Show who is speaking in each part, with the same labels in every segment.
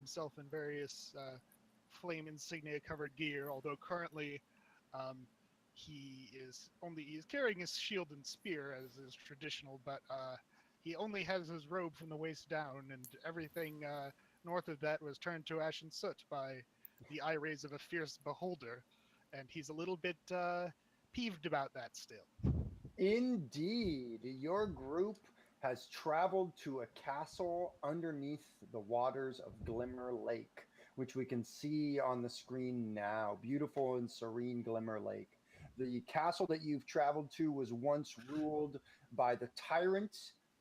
Speaker 1: himself in various flame insignia covered gear, although currently um, he's carrying his shield and spear as is traditional, but he only has his robe from the waist down, and everything north of that was turned to ash and soot by the eye rays of a fierce beholder, and he's a little bit peeved about that still.
Speaker 2: Indeed, your group has traveled to a castle underneath the waters of Glimmer Lake, which we can see on the screen now. Beautiful and serene Glimmer Lake. The castle that you've traveled to was once ruled by the tyrant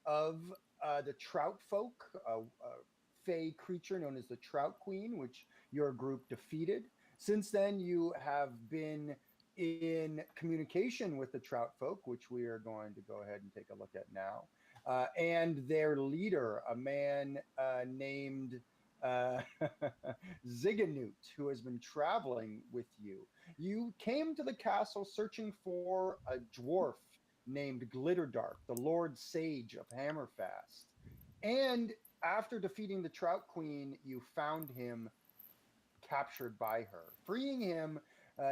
Speaker 2: of the Trout Folk, a fey creature known as the Trout Queen, which your group defeated. Since then, you have been in communication with the Trout Folk, which we are going to go ahead and take a look at now, and their leader, a man named Ziganute, who has been traveling with you. You came to the castle searching for a dwarf named Glitterdark, the Lord Sage of Hammerfast. And after defeating the Trout Queen, you found him captured by her. Freeing him,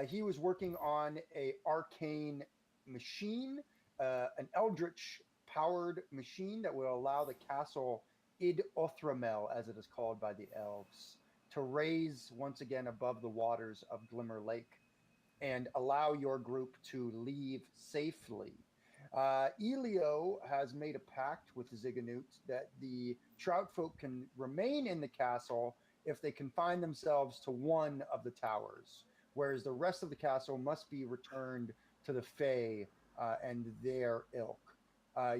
Speaker 2: he was working on a arcane machine, an eldritch powered machine that will allow the castle Id Othramel, as it is called by the elves, to raise once again above the waters of Glimmer Lake and allow your group to leave safely. Elio has made a pact with Ziganute that the trout folk can remain in the castle if they confine themselves to one of the towers, whereas the rest of the castle must be returned to the Fae and their ilk.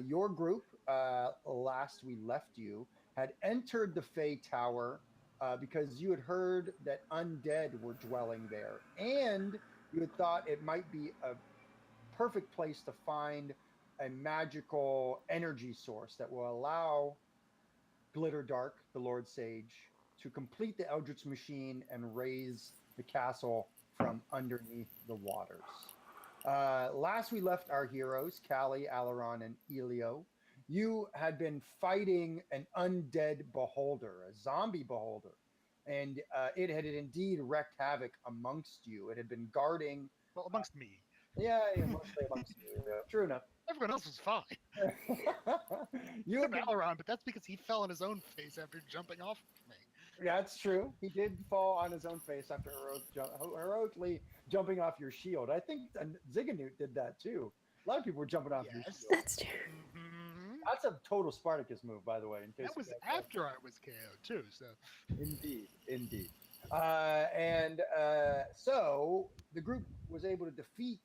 Speaker 2: Your group, last we left you, had entered the Fae Tower because you had heard that undead were dwelling there, and you had thought it might be a perfect place to find a magical energy source that will allow Glitter Dark, the Lord Sage, to complete the Eldritch machine and raise the castle from underneath the waters. Last we left our heroes, Callie, Alaron, and Elio. You had been fighting an undead beholder, a zombie beholder, and it had indeed wreaked havoc amongst you. It had been guarding.
Speaker 1: Well, amongst me.
Speaker 2: Yeah, mostly amongst you. Yeah, true enough.
Speaker 1: Everyone else was fine.
Speaker 2: You had
Speaker 1: Except
Speaker 2: been.
Speaker 1: Alaron, but that's because he fell on his own face after jumping off of me.
Speaker 2: Yeah, that's true. He did fall on his own face after heroically jumping off your shield. I think Ziganute did that too. A lot of people were jumping off your shield.
Speaker 1: Yes.
Speaker 3: That's true.
Speaker 2: That's a total Spartacus move, by the way. In case
Speaker 1: That
Speaker 2: you
Speaker 1: was
Speaker 2: guys don't.
Speaker 1: after I was KO'd, too, so.
Speaker 2: Indeed, indeed. And so the group was able to defeat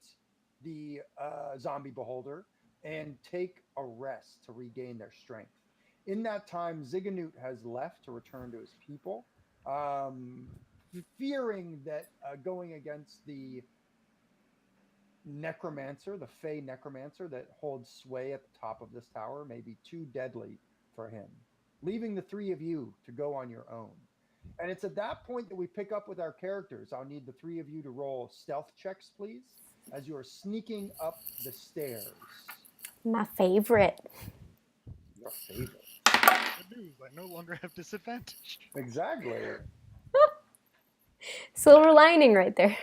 Speaker 2: the zombie beholder and take a rest to regain their strength. In that time, Ziganute has left to return to his people, um, fearing that going against the necromancer, the Fey necromancer that holds sway at the top of this tower, may be too deadly for him, leaving the three of you to go on your own. And it's at that point that we pick up with our characters. I'll need the three of you to roll stealth checks, please, as you are sneaking up the stairs.
Speaker 3: My favorite.
Speaker 2: Your favorite.
Speaker 1: Good news, I no longer have disadvantage.
Speaker 2: Exactly.
Speaker 3: Silver lining right there.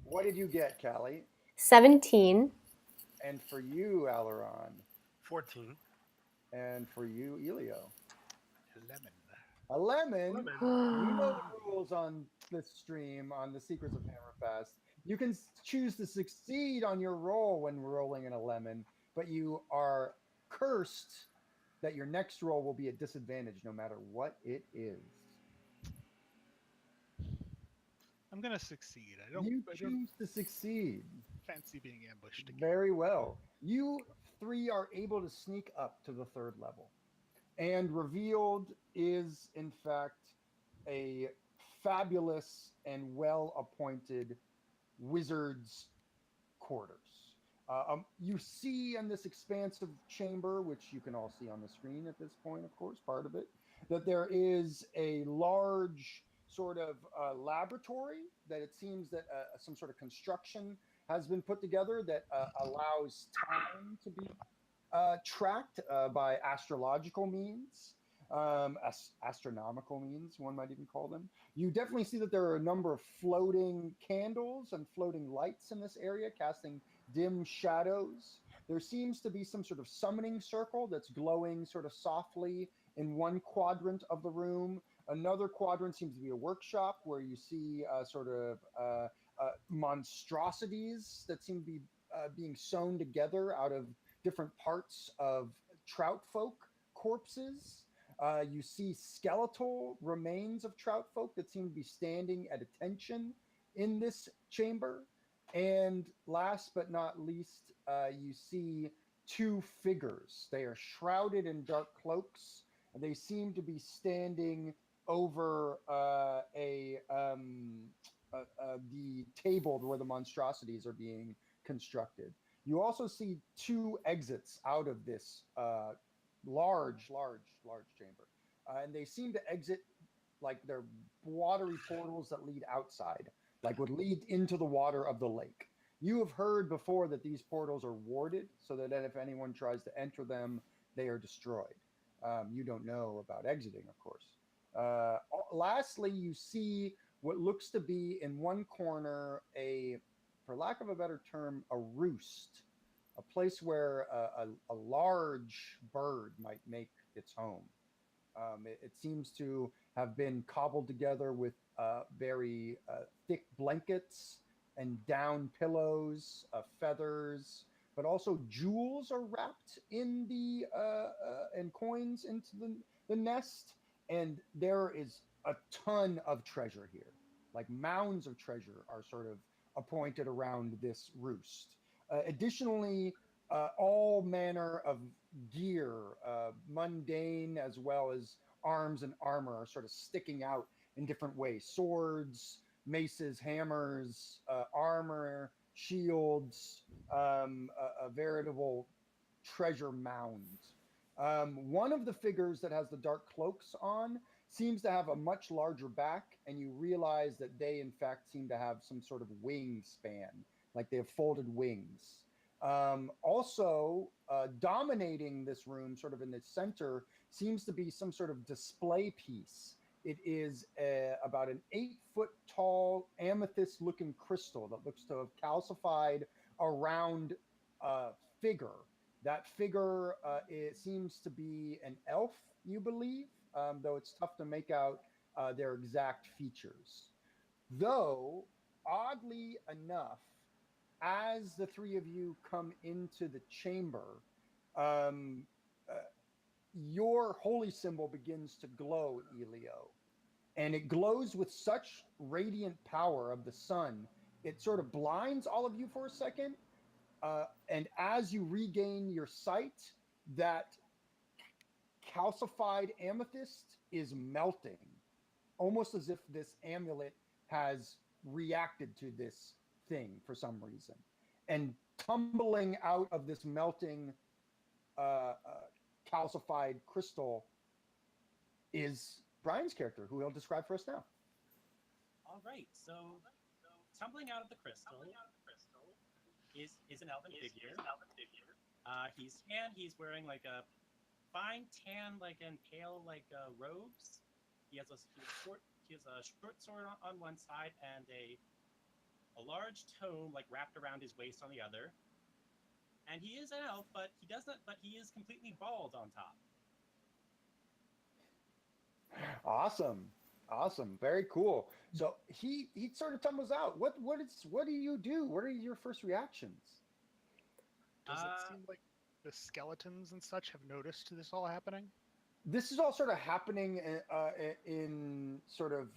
Speaker 2: What did you get, Callie?
Speaker 3: 17.
Speaker 2: And for you, Alaron.
Speaker 4: 14.
Speaker 2: And for you, Elio.
Speaker 1: Lemon.
Speaker 2: A lemon.
Speaker 1: Lemon.
Speaker 2: You know the rules on this stream, on the Secrets of Hammerfast. You can choose to succeed on your roll when rolling in a lemon, but you are cursed that your next roll will be a disadvantage no matter what it is.
Speaker 1: I'm gonna succeed.
Speaker 2: You
Speaker 1: I don't
Speaker 2: choose to succeed.
Speaker 1: fancy being ambushed again.
Speaker 2: Very well. You three are able to sneak up to the third level. And revealed is, in fact, a fabulous and well appointed wizard's quarters. You see in this expansive chamber, which you can all see on the screen at this point, of course, part of it, that there is a large sort of laboratory that it seems that some sort of construction has been put together that allows time to be tracked by astrological means. Astronomical means, one might even call them. You definitely see that there are a number of floating candles and floating lights in this area, casting dim shadows. There seems to be some sort of summoning circle that's glowing sort of softly in one quadrant of the room. Another quadrant seems to be a workshop where you see monstrosities that seem to be being sewn together out of different parts of trout folk corpses. You see skeletal remains of trout folk that seem to be standing at attention in this chamber. And last but not least, you see two figures. They are shrouded in dark cloaks, and they seem to be standing over the table where the monstrosities are being constructed. You also see two exits out of this large chamber, and they seem to exit like they're watery portals that lead outside, like would lead into the water of the lake. You have heard before that these portals are warded so that if anyone tries to enter them, they are destroyed. You don't know about exiting, of course. Lastly, you see what looks to be in one corner for lack of a better term, a roost, a place where a large bird might make its home. It seems to have been cobbled together with very thick blankets and down pillows, feathers, but also jewels are wrapped in the and coins into the nest. And there is a ton of treasure here. Like mounds of treasure are sort of appointed around this roost. Additionally, all manner of gear, mundane as well as arms and armor, are sort of sticking out in different ways: swords, maces, hammers, armor, shields, a veritable treasure mound. One of the figures that has the dark cloaks on seems to have a much larger back, and you realize that they, in fact, seem to have some sort of wingspan, like they have folded wings. Also, dominating this room, sort of in the center, seems to be some sort of display piece. It is about an 8 foot tall amethyst looking crystal that looks to have calcified around a figure. That figure, it seems to be an elf, you believe, though it's tough to make out their exact features. Though, oddly enough, as the three of you come into the chamber, um, uh, your holy symbol begins to glow, Elio. And it glows with such radiant power of the sun, it sort of blinds all of you for a second. And as you regain your sight, that calcified amethyst is melting, almost as if this amulet has reacted to this thing for some reason. And tumbling out of this melting calcified crystal is Brian's character, who he'll describe for us now.
Speaker 4: All right, so tumbling out of the crystal is an elven figure. He's wearing like a fine tan, like and pale, like robes. He has a short sword on one side and a large tome like wrapped around his waist on the other. And he is an elf, but he is completely bald on top.
Speaker 2: Awesome, very cool. So he sort of tumbles out. What do you do? What are your first reactions?
Speaker 1: Does it seem like the skeletons and such have noticed this all happening?
Speaker 2: This is all sort of happening in sort of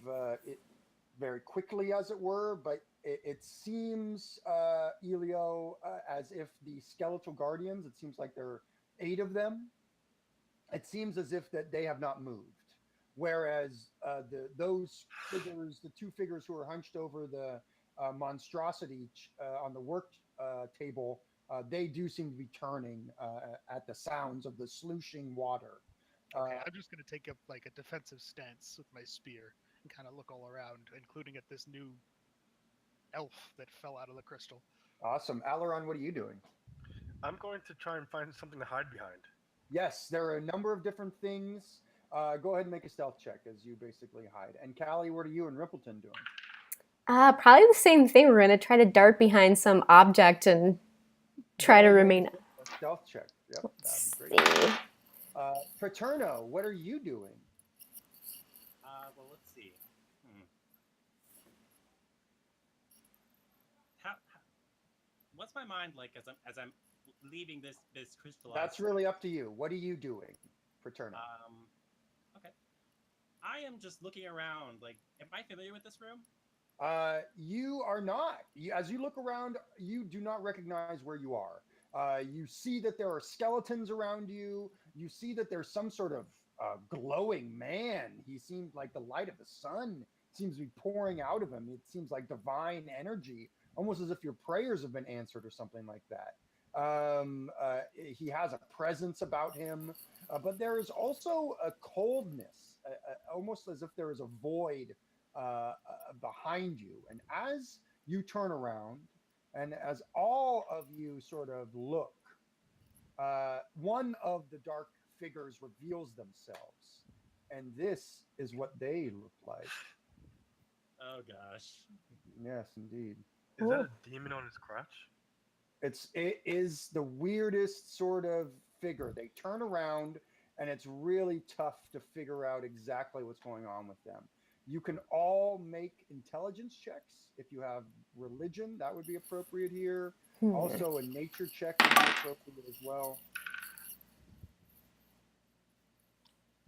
Speaker 2: very quickly, as it were, but it seems, Elio, as if the skeletal guardians, it seems like there are 8 of them. It seems as if that they have not moved. Whereas those figures, the 2 figures who are hunched over the monstrosity on the work table, they do seem to be turning at the sounds of the slushing water.
Speaker 1: Okay, I'm just going to take up like a defensive stance with my spear and kind of look all around, including at this new elf that fell out of the crystal.
Speaker 2: Awesome. Alaron, what are you doing?
Speaker 5: I'm going to try and find something to hide behind.
Speaker 2: Yes, there are a number of different things. Go ahead and make a stealth check as you basically hide. And Callie, what are you and Rippleton doing?
Speaker 3: Probably the same thing. We're gonna try to dart behind some object and try to
Speaker 2: Go ahead and
Speaker 3: remain.
Speaker 2: make a stealth check. Yep,
Speaker 3: Let's
Speaker 2: that'd be great.
Speaker 3: see.
Speaker 2: Paterno, what are you doing?
Speaker 4: Well, let's see. What's my mind like as I'm leaving this crystallized?
Speaker 2: That's really up to you. What are you doing, Paterno?
Speaker 4: Okay. I am just looking around. Like, am I familiar with this room?
Speaker 2: You are not. As you look around, you do not recognize where you are. You see that there are skeletons around you. You see that there's some sort of glowing man. He seems like the light of the sun seems to be pouring out of him. It seems like divine energy, almost as if your prayers have been answered or something like that. He has a presence about him, but there is also a coldness, almost as if there is a void behind you. And as you turn around, and as all of you sort of look, one of the dark figures reveals themselves, and this is what they look like.
Speaker 4: Oh gosh.
Speaker 2: Yes, indeed.
Speaker 5: Is that a demon on his crotch?
Speaker 2: It is the weirdest sort of figure. They turn around, and it's really tough to figure out exactly what's going on with them. You can all make intelligence checks. If you have religion, that would be appropriate here. Also, a nature check would be appropriate as well.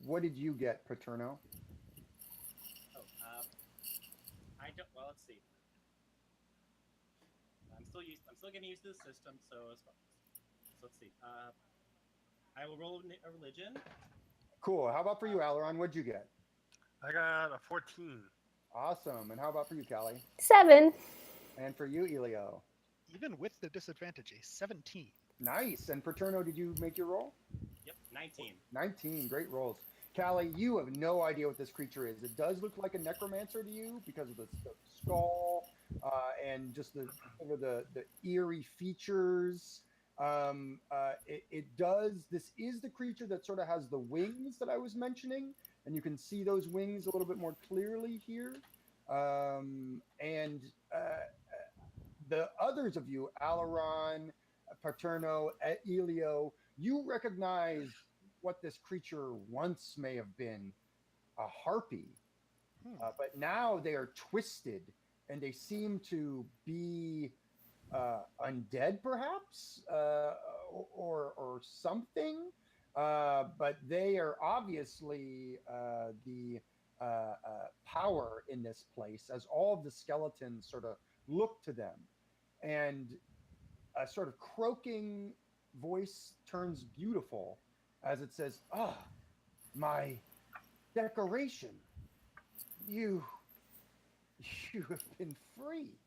Speaker 2: What did you get, Paterno?
Speaker 4: Oh, I don't. Well, let's see. I'm still getting used to the system. So let's see. I will roll a religion.
Speaker 2: Cool. How about for you, Aileron? What'd you get?
Speaker 5: I got a 14.
Speaker 2: Awesome. And how about for you, Callie?
Speaker 3: 7.
Speaker 2: And for you, Elio?
Speaker 1: Even with the disadvantage, a 17.
Speaker 2: Nice. And Paterno, did you make your roll?
Speaker 4: Yep, 19.
Speaker 2: 19. Great rolls. Callie, you have no idea what this creature is. It does look like a necromancer to you because of the skull and just the eerie features. It does. This is the creature that sort of has the wings that I was mentioning, and you can see those wings a little bit more clearly here. The others of you, Aileron, Paterno, Elio, you recognize what this creature once may have been, a harpy, but now they are twisted and they seem to be undead, perhaps, or something. But they are obviously the power in this place, as all of the skeletons sort of look to them, and a sort of croaking voice turns beautiful as it says, "Ah, my decoration, you have been freed."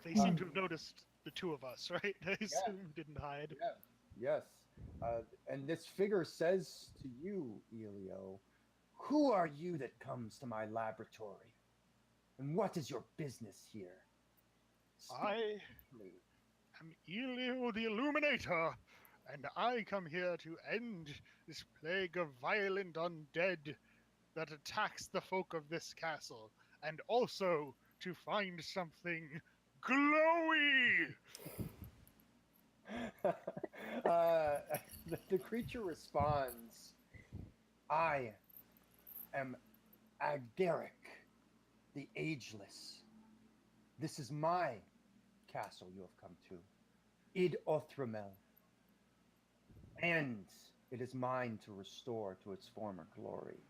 Speaker 1: They seem to have noticed the two of us, right? I assume didn't hide.
Speaker 2: Yes. And this figure says to you, Elio, "Who are you that comes to my laboratory? And what is your business here?"
Speaker 1: I am Elio the Illuminator, and I come here to end this plague of violent undead that attacks the folk of this castle, and also to find something glowy.
Speaker 2: The creature responds, "I am Agderic, the Ageless. This is my castle you have come to, Id Othramel, and it is mine to restore to its former glory.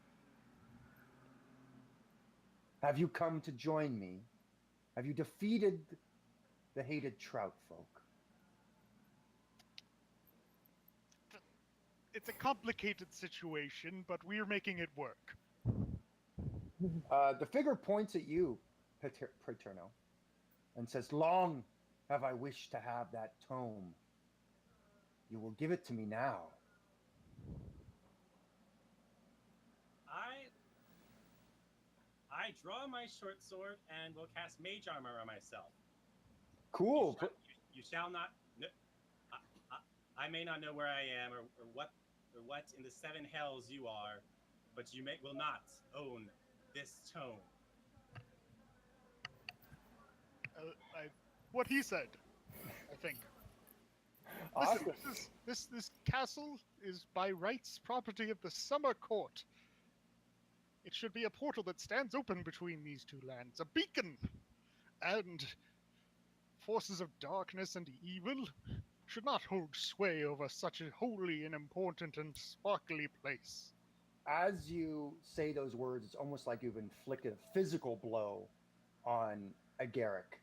Speaker 2: Have you come to join me? Have you defeated the hated trout folk?"
Speaker 1: It's a complicated situation, but we're making it work.
Speaker 2: The figure points at you, Paterno, and says, "Long have I wished to have that tome. You will give it to me now."
Speaker 4: I I draw my short sword and will cast Mage Armor on myself.
Speaker 2: Cool.
Speaker 4: You shall not. No, I may not know where I am or what in the seven hells you are, but you will not own this tome.
Speaker 1: What he said, I think.
Speaker 2: Awesome.
Speaker 1: Listen, this castle is by rights property of the Summer Court. It should be a portal that stands open between these two lands, a beacon, and forces of darkness and evil should not hold sway over such a holy and important and sparkly place.
Speaker 2: As you say those words, it's almost like you've inflicted a physical blow on Agaric.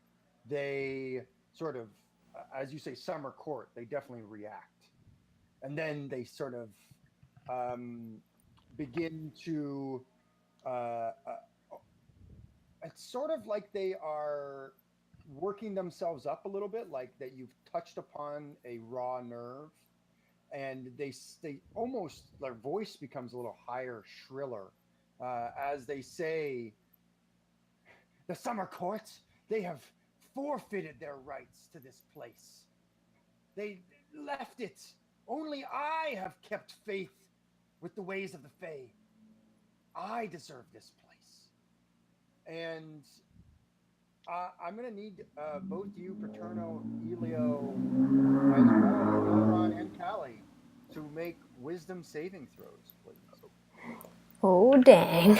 Speaker 2: They sort of, as you say, summer court, they definitely react. And then they sort of begin to, uh, uh, it's sort of like they are working themselves up a little bit, like that you've touched upon a raw nerve. And they almost, their voice becomes a little higher, shriller, as they say, the summer court, they have forfeited their rights to this place. They left it. Only I have kept faith with the ways of the Fae. I deserve this place. And I'm going to need both you, Paterno, Elio, as well as Elron and Callie, to make wisdom saving throws, please.
Speaker 3: Oh, dang.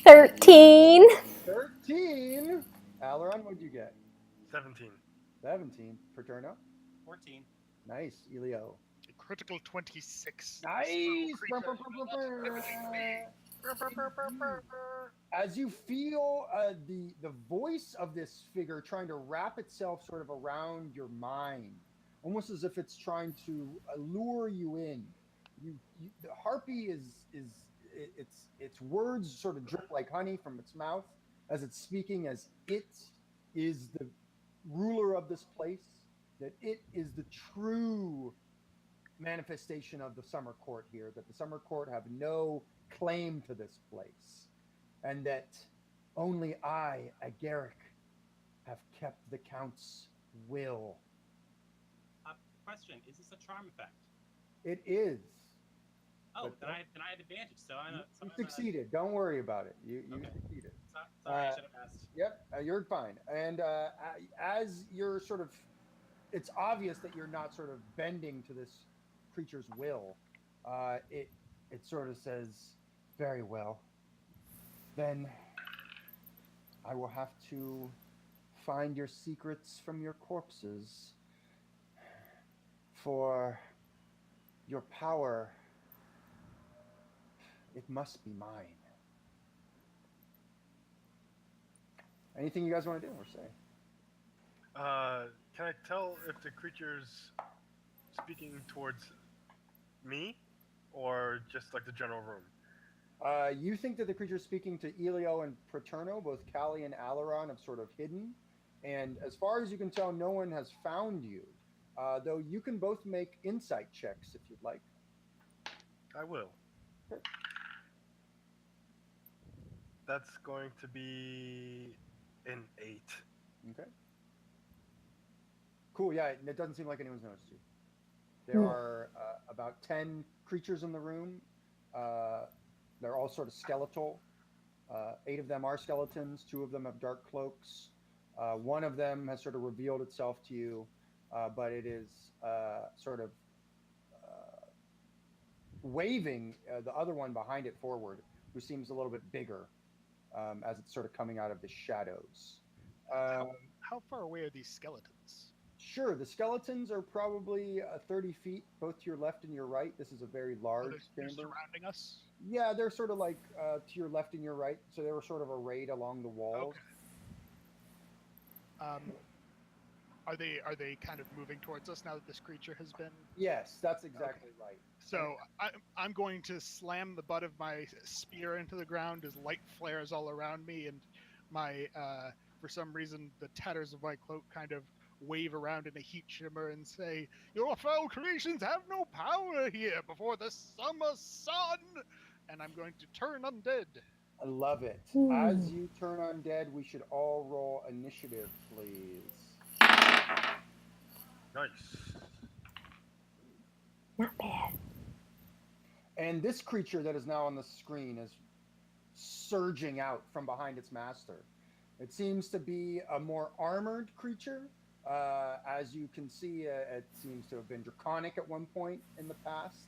Speaker 3: 13.
Speaker 2: 13. Alaron, what'd you get?
Speaker 5: 17.
Speaker 2: 17. Paterno?
Speaker 4: 14.
Speaker 2: Nice. Elio?
Speaker 1: A critical 26.
Speaker 2: Nice. As you feel the voice of this figure trying to wrap itself sort of around your mind, almost as if it's trying to lure you in. The harpy its words sort of drip like honey from its mouth as it's speaking, as it is the ruler of this place, that it is the true manifestation of the summer court here, that the summer court have no claim to this place, and that only I, Agaric, have kept the count's will.
Speaker 4: Question: is this a charm effect?
Speaker 2: It is.
Speaker 4: Oh, then I have advantage. So
Speaker 2: you succeeded. Don't worry about it. You succeeded.
Speaker 4: Sorry, I should have asked.
Speaker 2: Yep, you're fine. And as you're sort of, it's obvious that you're not sort of bending to this creature's will. It sort of says, very well. Then I will have to find your secrets from your corpses. For your power, it must be mine. Anything you guys want to do or say?
Speaker 5: Can I tell if the creature's speaking towards me or just like the general room?
Speaker 2: You think that the creature's speaking to Elio and Paterno, both Callie and Alaron have sort of hidden. And as far as you can tell, no one has found you. Though you can both make insight checks if you'd like.
Speaker 5: I will.
Speaker 2: Okay.
Speaker 5: That's going to be an 8.
Speaker 2: Okay. Cool, yeah, it doesn't seem like anyone's noticed you. There are about 10 creatures in the room. They're all sort of skeletal. 8 of them are skeletons. 2 of them have dark cloaks. One of them has sort of revealed itself to you, but it is sort of waving the other one behind it forward, who seems a little bit bigger as it's sort of coming out of the shadows.
Speaker 1: How far away are these skeletons?
Speaker 2: Sure, the skeletons are probably 30 feet, both to your left and your right. This is a very large
Speaker 1: They're
Speaker 2: chamber.
Speaker 1: surrounding us?
Speaker 2: Yeah, they're sort of like to your left and your right, so they were sort of arrayed along the walls.
Speaker 1: Okay. Are they kind of moving towards us now that this creature has been?
Speaker 2: Yes, that's exactly right.
Speaker 1: So I'm going to slam the butt of my spear into the ground as light flares all around me, and my for some reason the tatters of my cloak kind of wave around in a heat shimmer and say, "Your foul creations have no power here before the summer sun, and I'm going to turn undead."
Speaker 2: I love it.
Speaker 3: Hmm.
Speaker 2: As you turn undead, we should all roll initiative, please.
Speaker 5: Nice.
Speaker 3: Not bad.
Speaker 2: And this creature that is now on the screen is surging out from behind its master. It seems to be a more armored creature. As you can see, it seems to have been draconic at one point in the past.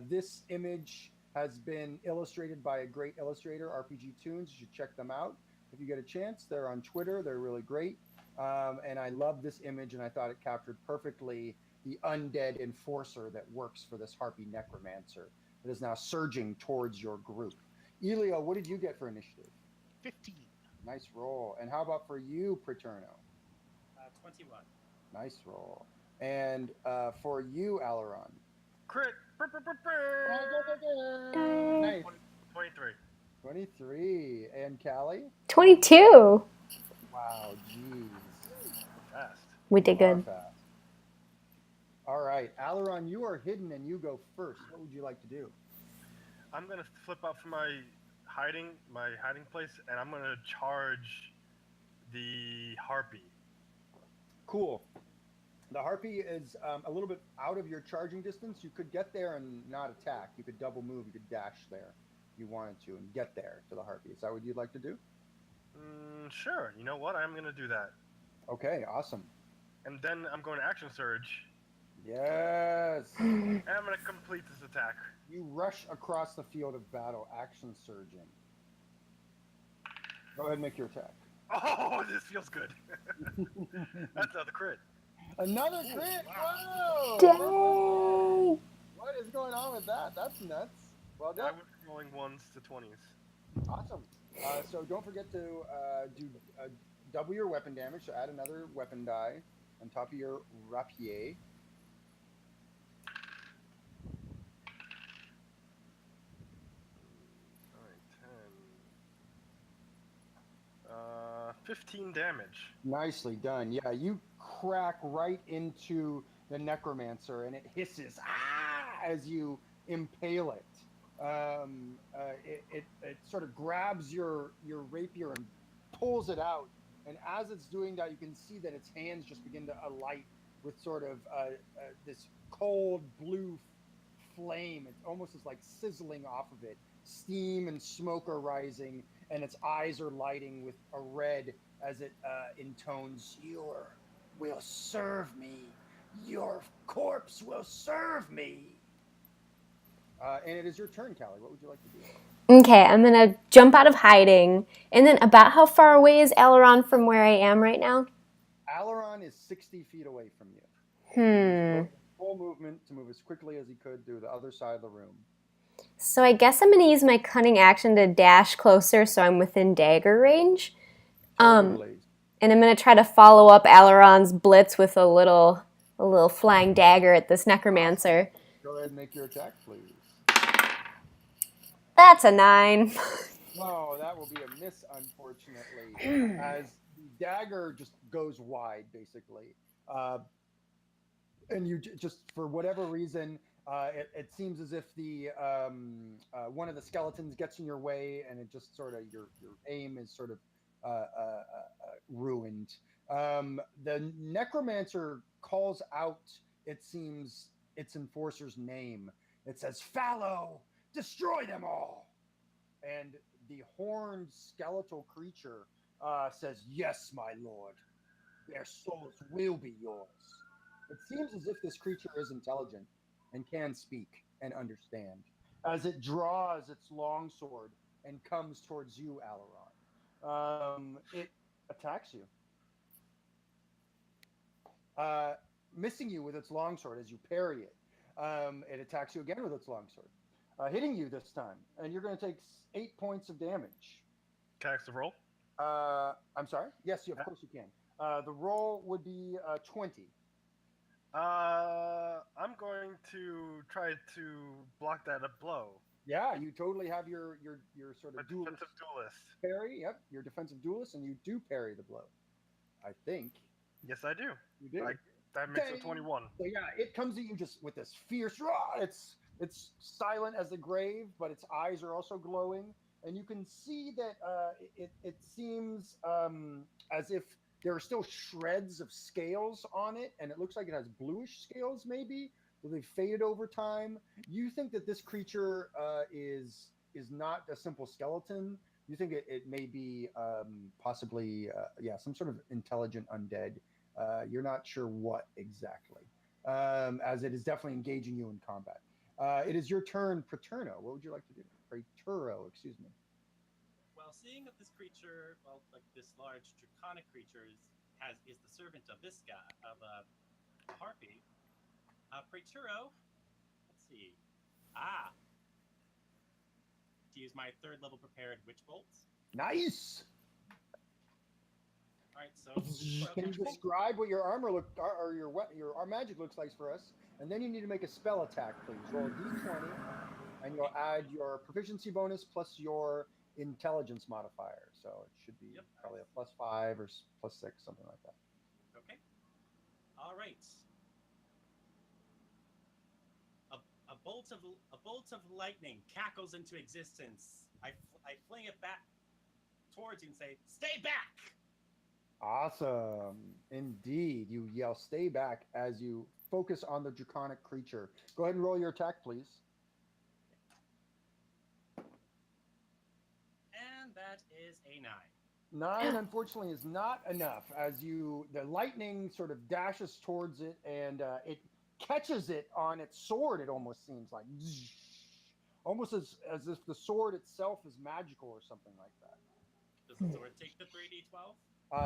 Speaker 2: This image has been illustrated by a great illustrator, RPG Tunes. You should check them out if you get a chance. They're on Twitter, they're really great. And I love this image, and I thought it captured perfectly the undead enforcer that works for this harpy necromancer that is now surging towards your group. Elio, what did you get for initiative?
Speaker 1: 15.
Speaker 2: Nice roll. And how about for you, Paterno?
Speaker 4: 21.
Speaker 2: Nice roll. And for you, Alaron?
Speaker 5: Crit.
Speaker 2: Nice.
Speaker 5: 23.
Speaker 2: 23. And Callie?
Speaker 3: 22.
Speaker 2: Wow, jeez.
Speaker 5: Fast.
Speaker 3: We did
Speaker 2: You are
Speaker 3: good.
Speaker 2: fast. All right, Alaron, you are hidden and you go first. What would you like to do?
Speaker 5: I'm gonna flip out from my hiding place, and I'm gonna charge the harpy.
Speaker 2: Cool. The harpy is a little bit out of your charging distance. You could get there and not attack. You could double move. You could dash there if you wanted to and get there to the harpy. Is that what you'd like to do?
Speaker 5: Sure. You know what? I'm gonna do that,
Speaker 2: Okay, awesome.
Speaker 5: and then I'm going to action surge,
Speaker 2: Yes.
Speaker 5: and I'm gonna complete this attack.
Speaker 2: You rush across the field of battle, action surging. Go ahead and make your attack.
Speaker 5: Oh, this feels good. That's another crit.
Speaker 2: Another crit! Whoa!
Speaker 3: Dang.
Speaker 2: What is going on with that? That's nuts. Well
Speaker 5: I
Speaker 2: done.
Speaker 5: went from rolling ones to 20s.
Speaker 2: Awesome. So don't forget to do double your weapon damage. So add another weapon die on top of your rapier.
Speaker 5: Alright, 10. 15 damage.
Speaker 2: Nicely done. Yeah, you crack right into the necromancer, and it hisses as you impale it. It sort of grabs your rapier and pulls it out. And as it's doing that, you can see that its hands just begin to alight with sort of this cold blue flame. It almost is like sizzling off of it. Steam and smoke are rising, and its eyes are lighting with a red as it intones, "Your will serve me. Your corpse will serve me." And it is your turn, Callie. What would you like to do?
Speaker 3: Okay, I'm gonna jump out of hiding. And then about how far away is Aileron from where I am right now?
Speaker 2: Alaron is 60 feet away from you.
Speaker 3: Hmm.
Speaker 2: Full movement to move as quickly as he could to the other side of the room.
Speaker 3: So I guess I'm gonna use my cunning action to dash closer so I'm within dagger range.
Speaker 2: Totally.
Speaker 3: And I'm gonna try to follow up Aileron's blitz with a little flying dagger at this necromancer.
Speaker 2: Go ahead and make your attack, please.
Speaker 3: That's a 9.
Speaker 2: No, that will be a miss, unfortunately, as the dagger just goes wide, basically. And you just, for whatever reason, it seems as if the one of the skeletons gets in your way, and it just sort of your aim is sort of ruined. The necromancer calls out, it seems, its enforcer's name. It says, "Fallow, destroy them all." And the horned skeletal creature says, "Yes, my lord. Their souls will be yours." It seems as if this creature is intelligent and can speak and understand. As it draws its longsword and comes towards you, Alaron, it attacks you, uh, missing you with its longsword as you parry it. It attacks you again with its longsword, hitting you this time, and you're going to take 8 points of damage.
Speaker 5: Tax the roll.
Speaker 2: I'm sorry. Yes, of course you can. The roll would be 20.
Speaker 5: I'm going to try to block that a blow.
Speaker 2: Yeah, you totally have your sort
Speaker 5: A
Speaker 2: of duelist
Speaker 5: defensive duelist.
Speaker 2: parry. Yep, your defensive duelist, and you do parry the blow. I think.
Speaker 5: Yes, I do.
Speaker 2: You do.
Speaker 5: That makes it
Speaker 2: Okay.
Speaker 5: 21.
Speaker 2: So yeah, it comes at you just with this fierce. Rah! It's silent as the grave, but its eyes are also glowing, and you can see that it seems as if there are still shreds of scales on it, and it looks like it has bluish scales, maybe, but they've faded over time. You think that this creature is not a simple skeleton. You think it may be possibly yeah, some sort of intelligent undead. You're not sure what exactly, as it is definitely engaging you in combat. It is your turn, Paterno. What would you like to do? Preturo, excuse me.
Speaker 4: Well, seeing that this creature, well, like this large draconic creature is the servant of this guy of a harpy. Preturo, let's see. Ah, to use my third level prepared witch bolts.
Speaker 2: Nice.
Speaker 4: All right, so
Speaker 2: Can you describe what your armor look or your magic looks like for us? And then you need to make a spell attack, please. Roll a d20, and you'll add your proficiency bonus plus your intelligence modifier. So it should be probably a +5 or +6, something like that.
Speaker 4: Okay. All right. A bolt of lightning cackles into existence. I fling it back towards you and say, "Stay back!"
Speaker 2: Awesome. Indeed. You yell, stay back as you focus on the draconic creature. Go ahead and roll your attack, please.
Speaker 4: And that is a 9.
Speaker 2: 9, unfortunately, is not enough as the lightning sort of dashes towards it and it catches it on its sword, it almost seems like. Almost as if the sword itself is magical or something like that.
Speaker 4: Does the sword take the 3d12?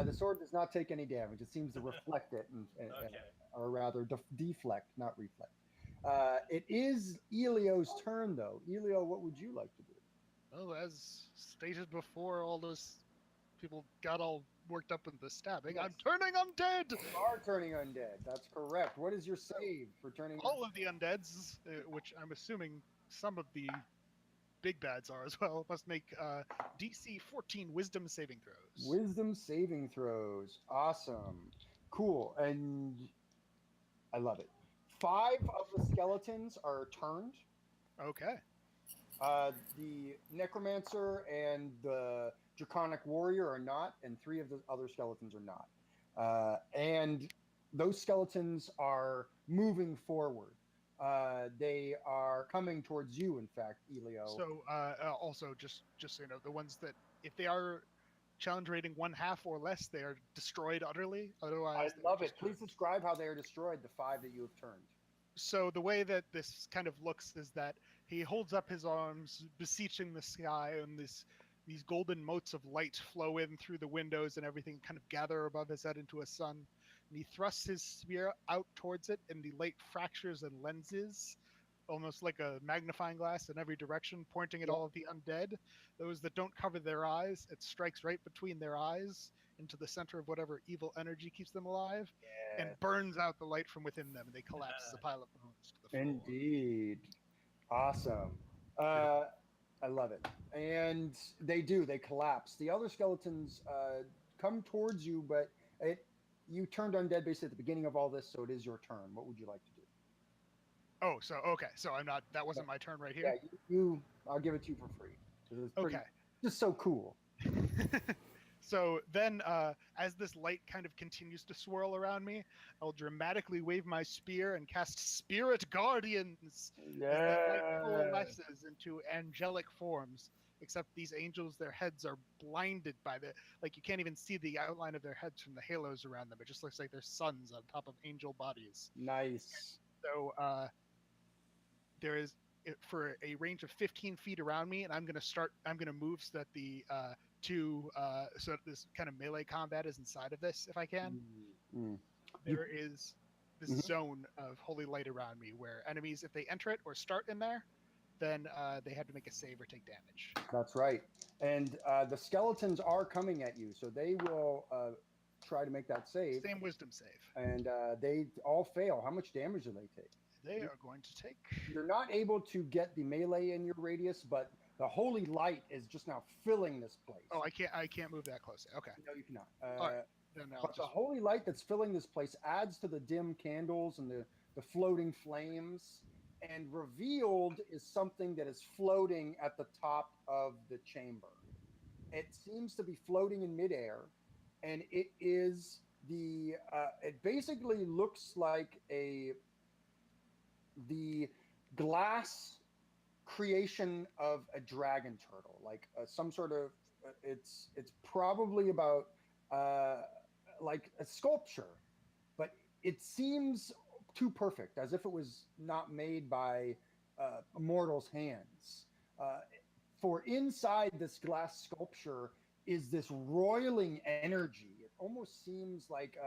Speaker 2: The sword does not take any damage. It seems to reflect it,
Speaker 4: Okay.
Speaker 2: or rather deflect, not reflect. It is Elio's turn, though. Elio, what would you like to do?
Speaker 1: Well, as stated before, all those people got all worked up in the stabbing.
Speaker 2: Yes.
Speaker 1: I'm turning undead!
Speaker 2: You are turning undead. That's correct. What is your save for turning
Speaker 1: All of the undeads, which I'm assuming some of the big bads are as well, must make DC 14 wisdom saving throws.
Speaker 2: Wisdom saving throws? Awesome. Cool. And I love it. 5 of the skeletons are turned.
Speaker 1: Okay.
Speaker 2: The necromancer and the draconic warrior are not, and 3 of the other skeletons are not. And those skeletons are moving forward. They are coming towards you, in fact, Elio.
Speaker 1: So also, just so you know, the ones that, if they are challenge rating 1/2 or less, they are destroyed utterly. Otherwise,
Speaker 2: I love it. Please describe how they are destroyed, the 5 that you have turned.
Speaker 1: So the way that this kind of looks is that he holds up his arms, beseeching the sky, and these golden motes of light flow in through the windows and everything, kind of gather above his head into a sun. And he thrusts his spear out towards it, and the light fractures and lenses, almost like a magnifying glass in every direction, pointing at all of the undead. Those that don't cover their eyes, it strikes right between their eyes into the center of whatever evil energy keeps them alive, and burns out the light from within them, and they collapse as a pile of bones to the floor.
Speaker 2: Indeed. Awesome. I love it. And they collapse. The other skeletons come towards you, but you turned undead basically at the beginning of all this, so it is your turn. What would you like to do?
Speaker 1: Oh, so okay, so I'm not. That wasn't my turn right here.
Speaker 2: Yeah, I'll give it to you for free. It's pretty, just so cool.
Speaker 1: So then, as this light kind of continues to swirl around me, I'll dramatically wave my spear and cast Spirit Guardians.
Speaker 2: Yeah.
Speaker 1: As that light coalesces into angelic forms. Except these angels, their heads are blinded by like you can't even see the outline of their heads from the halos around them. It just looks like they're suns on top of angel bodies.
Speaker 2: Nice.
Speaker 1: So there is, for a range of 15 feet around me, and I'm going to move so that the so that this kind of melee combat is inside of this, if I can. There is this zone of holy light around me where enemies, if they enter it or start in there, then they have to make a save or take damage.
Speaker 2: That's right. And the skeletons are coming at you, so they will try to make that save.
Speaker 1: Same wisdom save.
Speaker 2: And they all fail. How much damage do they take?
Speaker 1: They are going to take...
Speaker 2: You're not able to get the melee in your radius, but the holy light is just now filling this place.
Speaker 1: Oh, I can't move that close. Okay.
Speaker 2: No, you cannot.
Speaker 1: All right. Then I'll
Speaker 2: But the
Speaker 1: just
Speaker 2: holy light that's filling this place adds to the dim candles and the floating flames. And revealed is something that is floating at the top of the chamber. It seems to be floating in midair, and it is it basically looks like the glass creation of a dragon turtle, like some sort of. It's probably about uh, like a sculpture, but it seems too perfect, as if it was not made by a mortal's hands. Uh, for inside this glass sculpture is this roiling energy. It almost seems like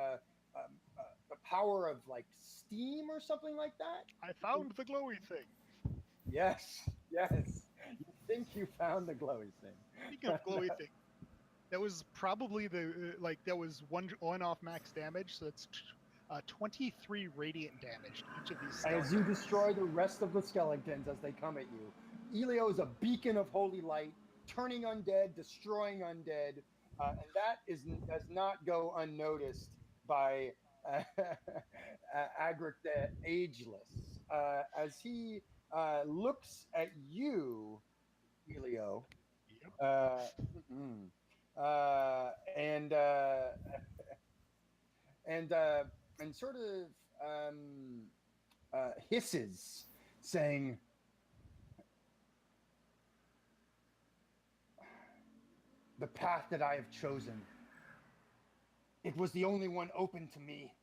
Speaker 2: the power of like steam or something like that.
Speaker 1: I found the glowy thing.
Speaker 2: Yes, yes. You think you found the glowy
Speaker 1: Speaking
Speaker 2: thing.
Speaker 1: of glowy thing, that was probably that was one off max damage, so it's 23 radiant damage to each of these
Speaker 2: As you
Speaker 1: skeletons.
Speaker 2: destroy the rest of the skeletons as they come at you, Elio is a beacon of holy light, turning undead, destroying undead, and that does not go unnoticed by Agric the Ageless. As he looks at you, Elio,
Speaker 1: Yep.
Speaker 2: uh, mm, uh, and uh, and uh, and sort of hisses, saying, "The path that I have chosen, it was the only one open to me.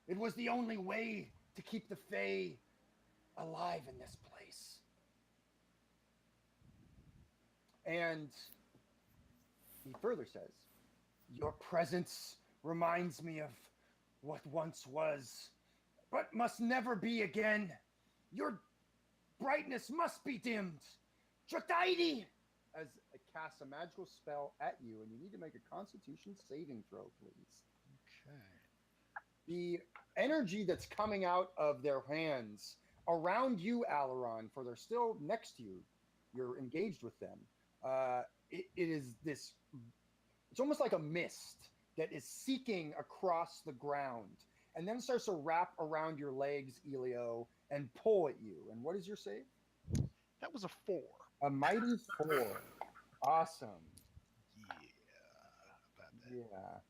Speaker 2: It was the only way to keep the Fae alive in this place." And he further says, "Your presence reminds me of what once was, but must never be again. Your brightness must be dimmed. Jotaidi!" As it casts a magical spell at you, and you need to make a Constitution saving throw, please.
Speaker 1: Okay.
Speaker 2: The energy that's coming out of their hands around you, Alaron, for they're still next to you, you're engaged with them. It is this. It's almost like a mist that is seeking across the ground, and then starts to wrap around your legs, Elio, and pull at you. And what is your save?
Speaker 1: That was a 4.
Speaker 2: A mighty 4. Awesome.
Speaker 1: Yeah. About that.
Speaker 2: Yeah.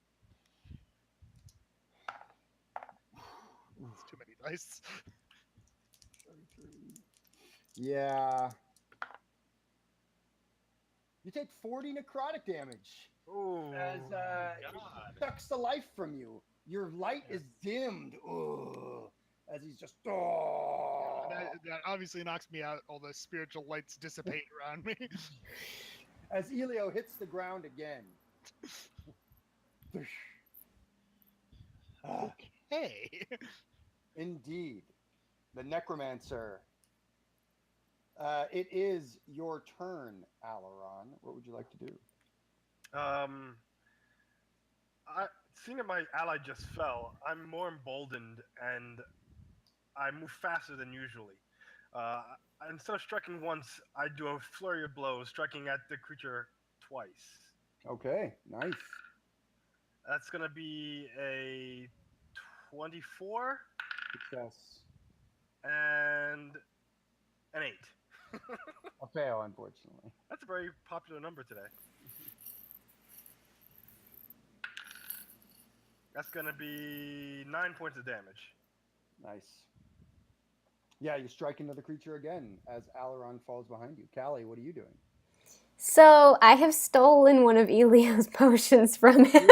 Speaker 1: It's too many dice.
Speaker 2: 33. Yeah. You take 40 necrotic damage
Speaker 5: Ooh.
Speaker 2: as it
Speaker 4: God.
Speaker 2: sucks the life from you. Your light is dimmed. Ugh, as he's just. Oh.
Speaker 1: That obviously knocks me out. All the spiritual lights dissipate around me.
Speaker 2: As Elio hits the ground again.
Speaker 1: Okay.
Speaker 2: Indeed. The necromancer. It is your turn, Alaron. What would you like to do?
Speaker 5: Seeing that my ally just fell, I'm more emboldened and I move faster than usually. Instead of striking once, I do a flurry of blows, striking at the creature twice.
Speaker 2: Okay, nice.
Speaker 5: That's gonna be a 24
Speaker 2: Success.
Speaker 5: and an 8.
Speaker 2: A fail, unfortunately.
Speaker 5: That's a very popular number today. That's gonna be 9 points of damage.
Speaker 2: Nice. Yeah, you strike into the creature again as Alaron falls behind you. Callie, what are you doing?
Speaker 3: So I have stolen one of Elio's potions from him.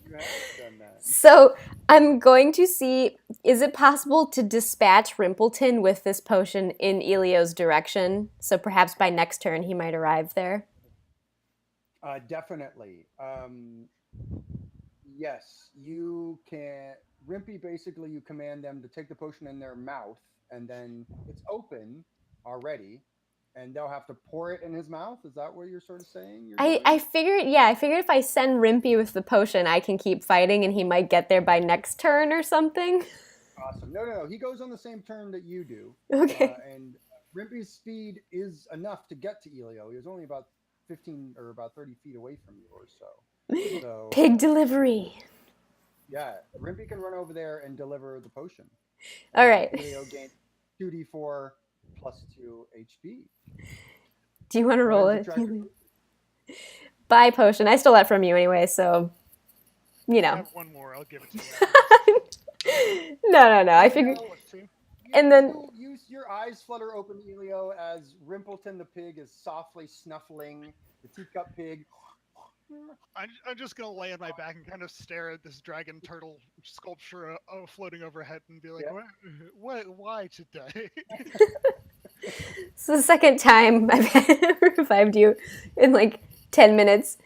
Speaker 2: You have done that.
Speaker 3: So I'm going to see, is it possible to dispatch Rimpleton with this potion in Elio's direction? So perhaps by next turn he might arrive there.
Speaker 2: Definitely. Yes, you can. Rimpy, basically, you command them to take the potion in their mouth, and then it's open already, and they'll have to pour it in his mouth. Is that what you're sort of saying?
Speaker 3: I figured if I send Rimpy with the potion, I can keep fighting and he might get there by next turn or something.
Speaker 2: Awesome. No. He goes on the same turn that you do.
Speaker 3: Okay.
Speaker 2: And Rimpy's speed is enough to get to Elio. He was only about 15 or about 30 feet away from you or so.
Speaker 3: Pig delivery.
Speaker 2: Yeah, Rimpy can run over there and deliver the potion.
Speaker 3: All
Speaker 2: And
Speaker 3: right.
Speaker 2: Elio gains 2d4 plus 2 HP.
Speaker 3: Do you want to
Speaker 2: What
Speaker 3: roll
Speaker 2: ends of
Speaker 3: it?
Speaker 2: track?
Speaker 3: Buy potion. I stole that from you anyway, so you
Speaker 1: I
Speaker 3: know.
Speaker 1: have one more. I'll give it to you after this.
Speaker 3: No. I
Speaker 2: You
Speaker 3: figured.
Speaker 2: know,
Speaker 1: Let's see.
Speaker 3: And then
Speaker 2: your eyes flutter open, Elio, as Rimpleton the pig is softly snuffling the teacup pig.
Speaker 1: I'm just gonna lay on my back and kind of stare at this dragon turtle sculpture floating overhead and be like,
Speaker 2: Yeah.
Speaker 1: what, why today?
Speaker 3: it's the second time I've revived you in like 10 minutes.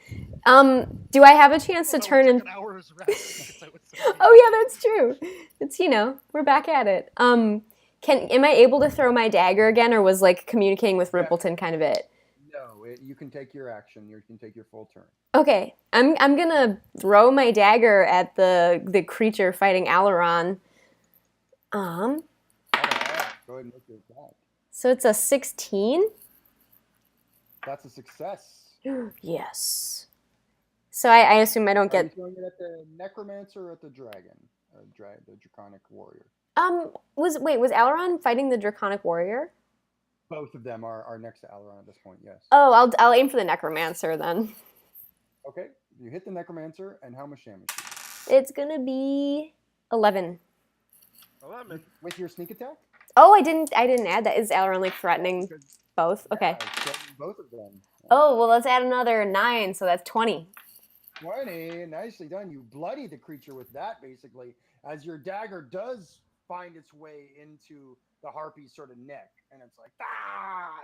Speaker 3: Do I have a chance to
Speaker 1: Well, no,
Speaker 3: turn
Speaker 1: we took
Speaker 3: in?
Speaker 1: an hour's rest because I was so
Speaker 3: Oh yeah, that's true. It's we're back at it. Am I able to throw my dagger again, or was like communicating with
Speaker 2: Yeah.
Speaker 3: Rimpleton kind of it?
Speaker 2: No, you can take your action. You can take your full turn.
Speaker 3: Okay, I'm gonna throw my dagger at the creature fighting Alaron.
Speaker 2: All right. Go ahead and make your attack.
Speaker 3: So it's a 16.
Speaker 2: That's a success.
Speaker 3: Yes. So I assume I don't
Speaker 2: Are you
Speaker 3: get.
Speaker 2: throwing it at the necromancer or at the dragon? The draconic warrior.
Speaker 3: Was Alaron fighting the Draconic Warrior?
Speaker 2: Both of them are next to Alaron at this point, yes.
Speaker 3: Oh, I'll aim for the Necromancer then.
Speaker 2: Okay, you hit the necromancer, and how much damage?
Speaker 3: It's gonna be 11.
Speaker 5: 11.
Speaker 2: With your sneak attack?
Speaker 3: Oh, I didn't add that. Is Alaron like threatening both? Okay.
Speaker 2: Yeah, threatening both of them.
Speaker 3: Oh, well, let's add another 9, so that's 20.
Speaker 2: 20, nicely done. You bloody the creature with that, basically, as your dagger does find its way into the harpy's sort of neck, and it's like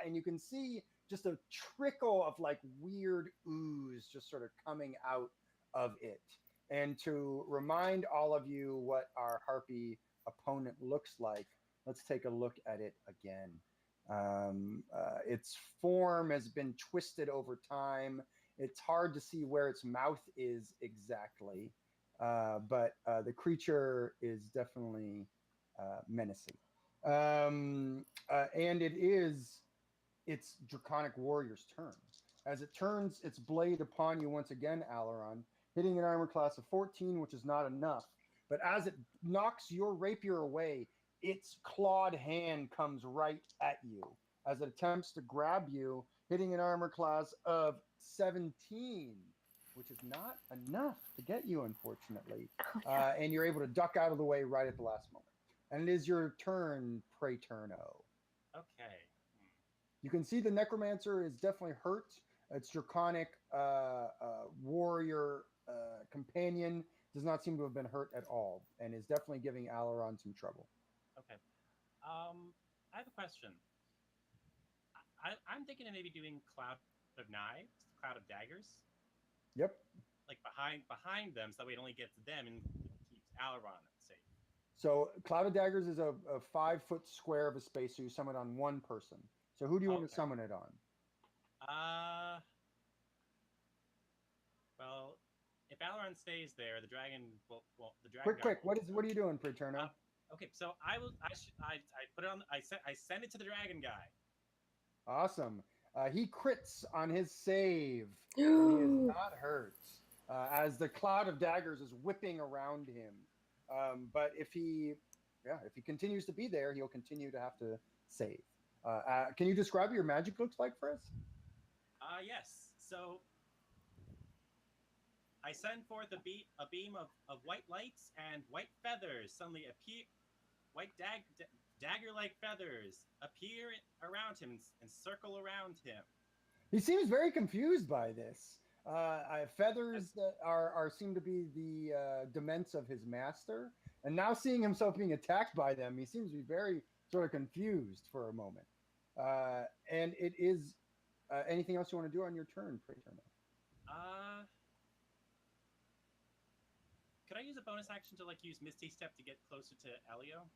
Speaker 2: and you can see just a trickle of like weird ooze just sort of coming out of it. And to remind all of you what our harpy opponent looks like, let's take a look at it again. Its form has been twisted over time. It's hard to see where its mouth is exactly, but the creature is definitely menacing. And it is its draconic warrior's turn. As it turns its blade upon you once again, Alaron, hitting an armor class of 14, which is not enough. But as it knocks your rapier away, its clawed hand comes right at you as it attempts to grab you, hitting an armor class of 17, which is not enough to get you, unfortunately. And you're able to duck out of the way right at the last moment. And it is your turn, Praeturno.
Speaker 4: Okay.
Speaker 2: You can see the necromancer is definitely hurt. Its draconic warrior companion does not seem to have been hurt at all, and is definitely giving Alaron some trouble.
Speaker 4: Okay. I have a question. I'm thinking of maybe doing Cloud of Knives, Cloud of Daggers,
Speaker 2: Yep.
Speaker 4: like behind them, so that way it only gets them and keeps Alaron safe.
Speaker 2: So Cloud of Daggers is a 5-foot square of a space, so you summon it on one person. So who do you want to summon it on?
Speaker 4: Well, if Alaron stays there, the dragon will. Well, the dragon.
Speaker 2: Quick! What are you doing, Praeturno?
Speaker 4: Okay, so I put it on. I send it to the dragon guy.
Speaker 2: Awesome. He crits on his save, and he is not hurt as the cloud of daggers is whipping around him. But if he continues to be there, he'll continue to have to save. Can you describe what your magic looks like for us?
Speaker 4: Yes. So I send forth a beam of white lights and white feathers suddenly appear. White dagger-like feathers appear around him and circle around him.
Speaker 2: He seems very confused by this. Feathers seem to be the dements of his master, and now seeing himself being attacked by them, he seems to be very sort of confused for a moment. And it is anything else you want to do on your turn, Praeturno?
Speaker 4: Could I use a bonus action to use Misty Step to get closer to Elio?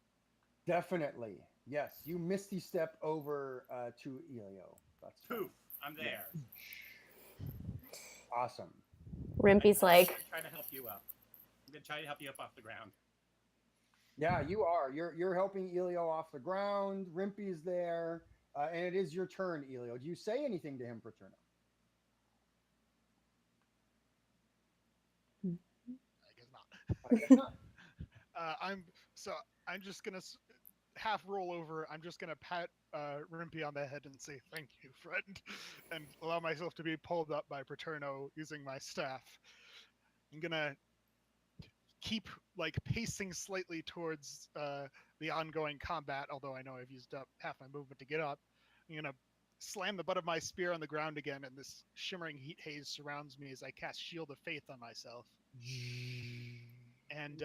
Speaker 2: Definitely, yes. You Misty Step over to Elio. That's
Speaker 4: poof. I'm there.
Speaker 2: Yeah. Awesome.
Speaker 3: Rimpy's
Speaker 4: I'm
Speaker 3: like,
Speaker 4: gonna try to help you up. I'm gonna try to help you up off the ground.
Speaker 2: Yeah, you are. You're helping Elio off the ground. Rimpy's there, and it is your turn, Elio. Do you say anything to him, Praeturno?
Speaker 1: I guess not.
Speaker 2: guess not.
Speaker 1: I'm so I'm just gonna half roll over. I'm just gonna pat Rimpy on the head and say thank you, friend, and allow myself to be pulled up by Paterno using my staff. I'm gonna keep like pacing slightly towards the ongoing combat, although I know I've used up half my movement to get up. I'm gonna slam the butt of my spear on the ground again, and this shimmering heat haze surrounds me as I cast Shield of Faith on myself. And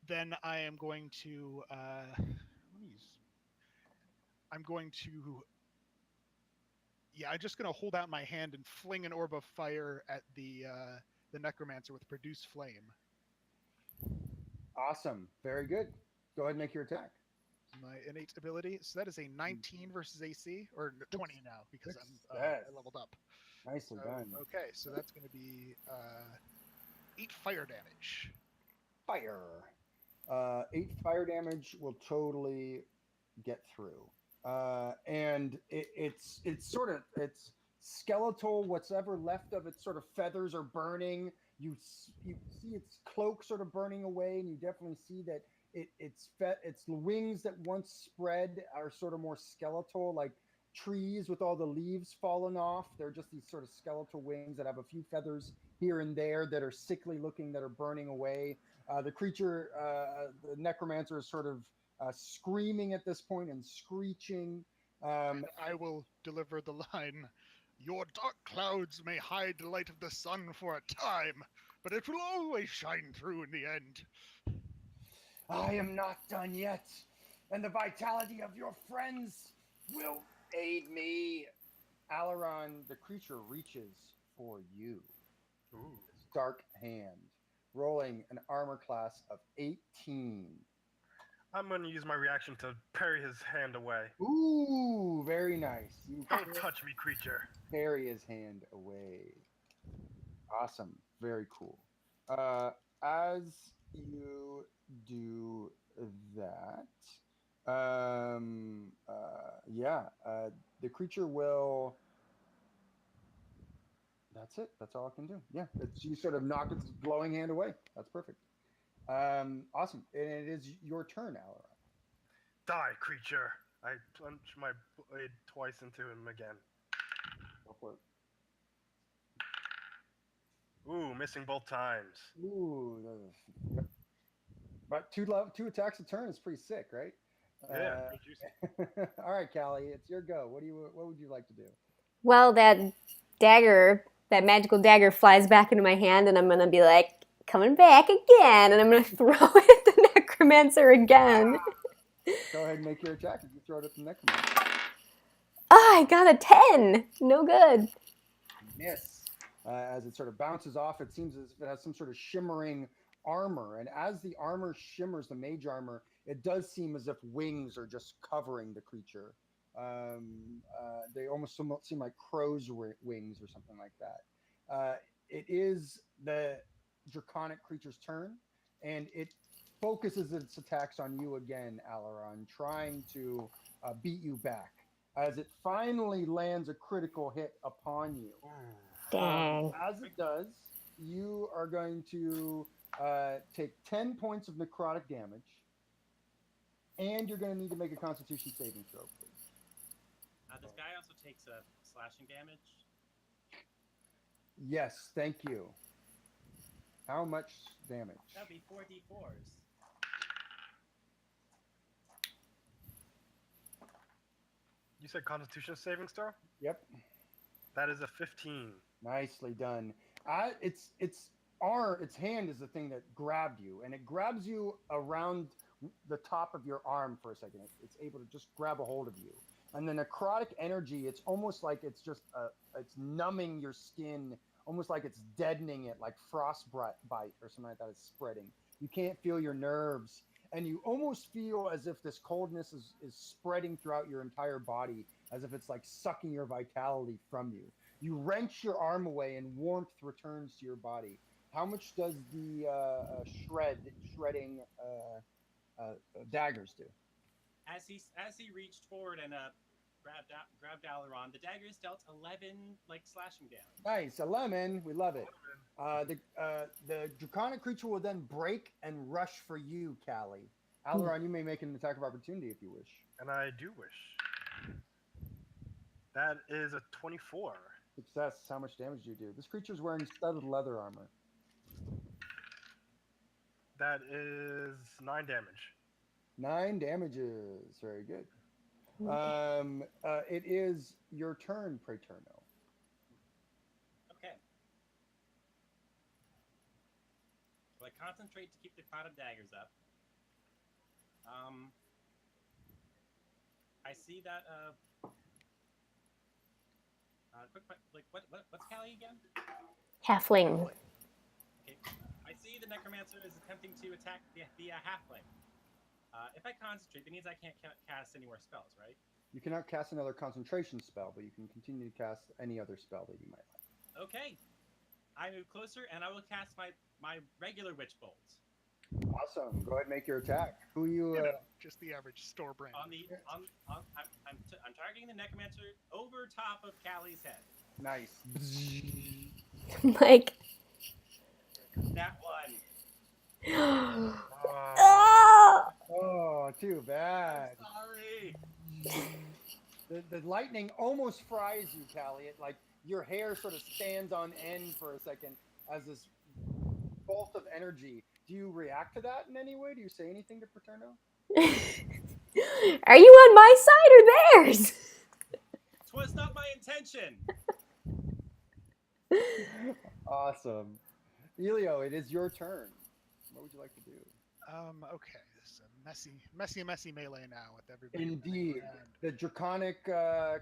Speaker 1: then I am going to I'm going to I'm just going to hold out my hand and fling an orb of fire at the necromancer with produce flame.
Speaker 2: Awesome. Very good. Go ahead and make your attack.
Speaker 1: My innate ability. So that is a 19 versus AC, or 20 now because
Speaker 2: Success.
Speaker 1: I leveled up.
Speaker 2: Nicely done.
Speaker 1: Okay, so that's going to be 8 fire damage.
Speaker 2: Fire. 8 fire damage will totally get through. And it's skeletal. Whatever left of its sort of feathers are burning. You see its cloak sort of burning away, and you definitely see that its wings that once spread are sort of more skeletal, like trees with all the leaves fallen off. They're just these sort of skeletal wings that have a few feathers here and there that are sickly looking, that are burning away. The creature, the necromancer, is sort of screaming at this point and screeching.
Speaker 1: And I will deliver the line. Your dark clouds may hide the light of the sun for a time, but it will always shine through in the end.
Speaker 2: I am not done yet, and the vitality of your friends will aid me. Alaron, the creature reaches for you.
Speaker 5: Ooh.
Speaker 2: Its dark hand, rolling an armor class of 18.
Speaker 5: I'm going to use my reaction to parry his hand away.
Speaker 2: Ooh, very nice. You
Speaker 5: Don't touch me, creature.
Speaker 2: parry his hand away. Awesome. Very cool. As you do that, the creature will. That's it. That's all I can do. Yeah, you sort of knock its glowing hand away. That's perfect. Awesome. And it is your turn, Alaron.
Speaker 5: Die, creature. I plunge my blade twice into him again.
Speaker 2: Go for it.
Speaker 5: Ooh, missing both times.
Speaker 2: Ooh, yep. But two attacks a turn is pretty sick, right?
Speaker 5: Yeah, pretty juicy.
Speaker 2: All right, Callie, it's your go. What would you like to do?
Speaker 3: Well, that magical dagger flies back into my hand, and I'm going to be like, coming back again, and I'm going to throw it at the necromancer again.
Speaker 2: Go ahead and make your attack. You throw it at the necromancer.
Speaker 3: Oh, I got a 10. No good.
Speaker 2: Miss. As it sort of bounces off, it seems as if it has some sort of shimmering armor. And as the armor shimmers, the mage armor, it does seem as if wings are just covering the creature. They almost seem like crow's wings or something like that. It is the draconic creature's turn, and it focuses its attacks on you again, Alaron, trying to beat you back. As it finally lands a critical hit upon you.
Speaker 3: Dang.
Speaker 2: As it does, you are going to take 10 points of necrotic damage, and you're going to need to make a Constitution saving throw, please.
Speaker 4: This guy also takes slashing damage.
Speaker 2: Yes, thank you. How much damage?
Speaker 4: That'd be 4d4s.
Speaker 5: You said Constitution saving throw?
Speaker 2: Yep.
Speaker 5: That is a 15.
Speaker 2: Nicely done. Its hand is the thing that grabbed you, and it grabs you around the top of your arm for a second. It's able to just grab a hold of you. And the necrotic energy, it's almost like it's just it's numbing your skin, almost like it's deadening it, like frostbite or something like that is spreading. You can't feel your nerves, and you almost feel as if this coldness is spreading throughout your entire body, as if it's like sucking your vitality from you. You wrench your arm away, and warmth returns to your body. How much does the shredding daggers do?
Speaker 4: As he reached forward and grabbed Alaron, the daggers dealt 11 slashing damage.
Speaker 2: Nice, a lemon. We love it. The draconic creature will then break and rush for you, Callie. Alaron, you may make an attack of opportunity if you wish.
Speaker 5: And I do wish. That is a 24.
Speaker 2: Success. How much damage do you do? This creature is wearing studded leather armor.
Speaker 5: That is 9 damage.
Speaker 2: 9 damages. Very good. It is your turn, Praetorno.
Speaker 4: Okay. So I concentrate to keep the cloud of daggers up. I see that quick, like what's Callie again?
Speaker 3: Halfling.
Speaker 4: Okay. I see the necromancer is attempting to attack the halfling. If I concentrate, that means I can't cast any more spells, right?
Speaker 2: You cannot cast another concentration spell, but you can continue to cast any other spell that you might like.
Speaker 4: Okay. I move closer and I will cast my regular witch bolt.
Speaker 2: Awesome. Go ahead and make your attack. Who you?
Speaker 1: Just the average store brand.
Speaker 4: I'm targeting the necromancer over top of Callie's head.
Speaker 2: Nice.
Speaker 3: Like.
Speaker 4: That one.
Speaker 3: Ah!
Speaker 2: Oh, too bad.
Speaker 4: Sorry.
Speaker 2: The lightning almost fries you, Callie. It like your hair sort of stands on end for a second as this bolt of energy. Do you react to that in any way? Do you say anything to Paterno?
Speaker 3: Are you on my side or theirs?
Speaker 4: 'Twas not my intention.
Speaker 2: Awesome. Elio, it is your turn. What would you like to do?
Speaker 1: Okay. This is a messy melee now with everybody.
Speaker 2: Indeed.
Speaker 1: around.
Speaker 2: The draconic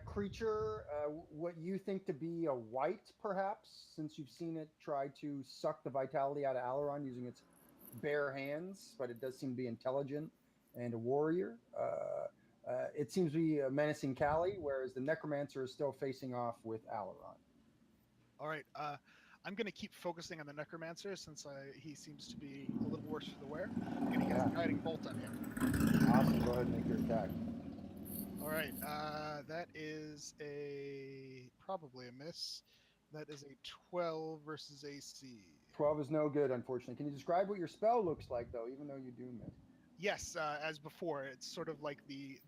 Speaker 2: creature, what you think to be a white, perhaps, since you've seen it try to suck the vitality out of Alaron using its bare hands, but it does seem to be intelligent and a warrior. It seems to be menacing Callie, whereas the necromancer is still facing off with Alaron.
Speaker 1: All right. I'm going to keep focusing on the necromancer since he seems to be a little worse for the wear. I'm going to get a guiding bolt on him.
Speaker 2: Awesome. Go ahead and make your attack.
Speaker 1: All right. That is probably a miss. That is a 12 versus AC.
Speaker 2: 12 is no good, unfortunately. Can you describe what your spell looks like, though, even though you do miss?
Speaker 1: Yes, as before, it's sort of like the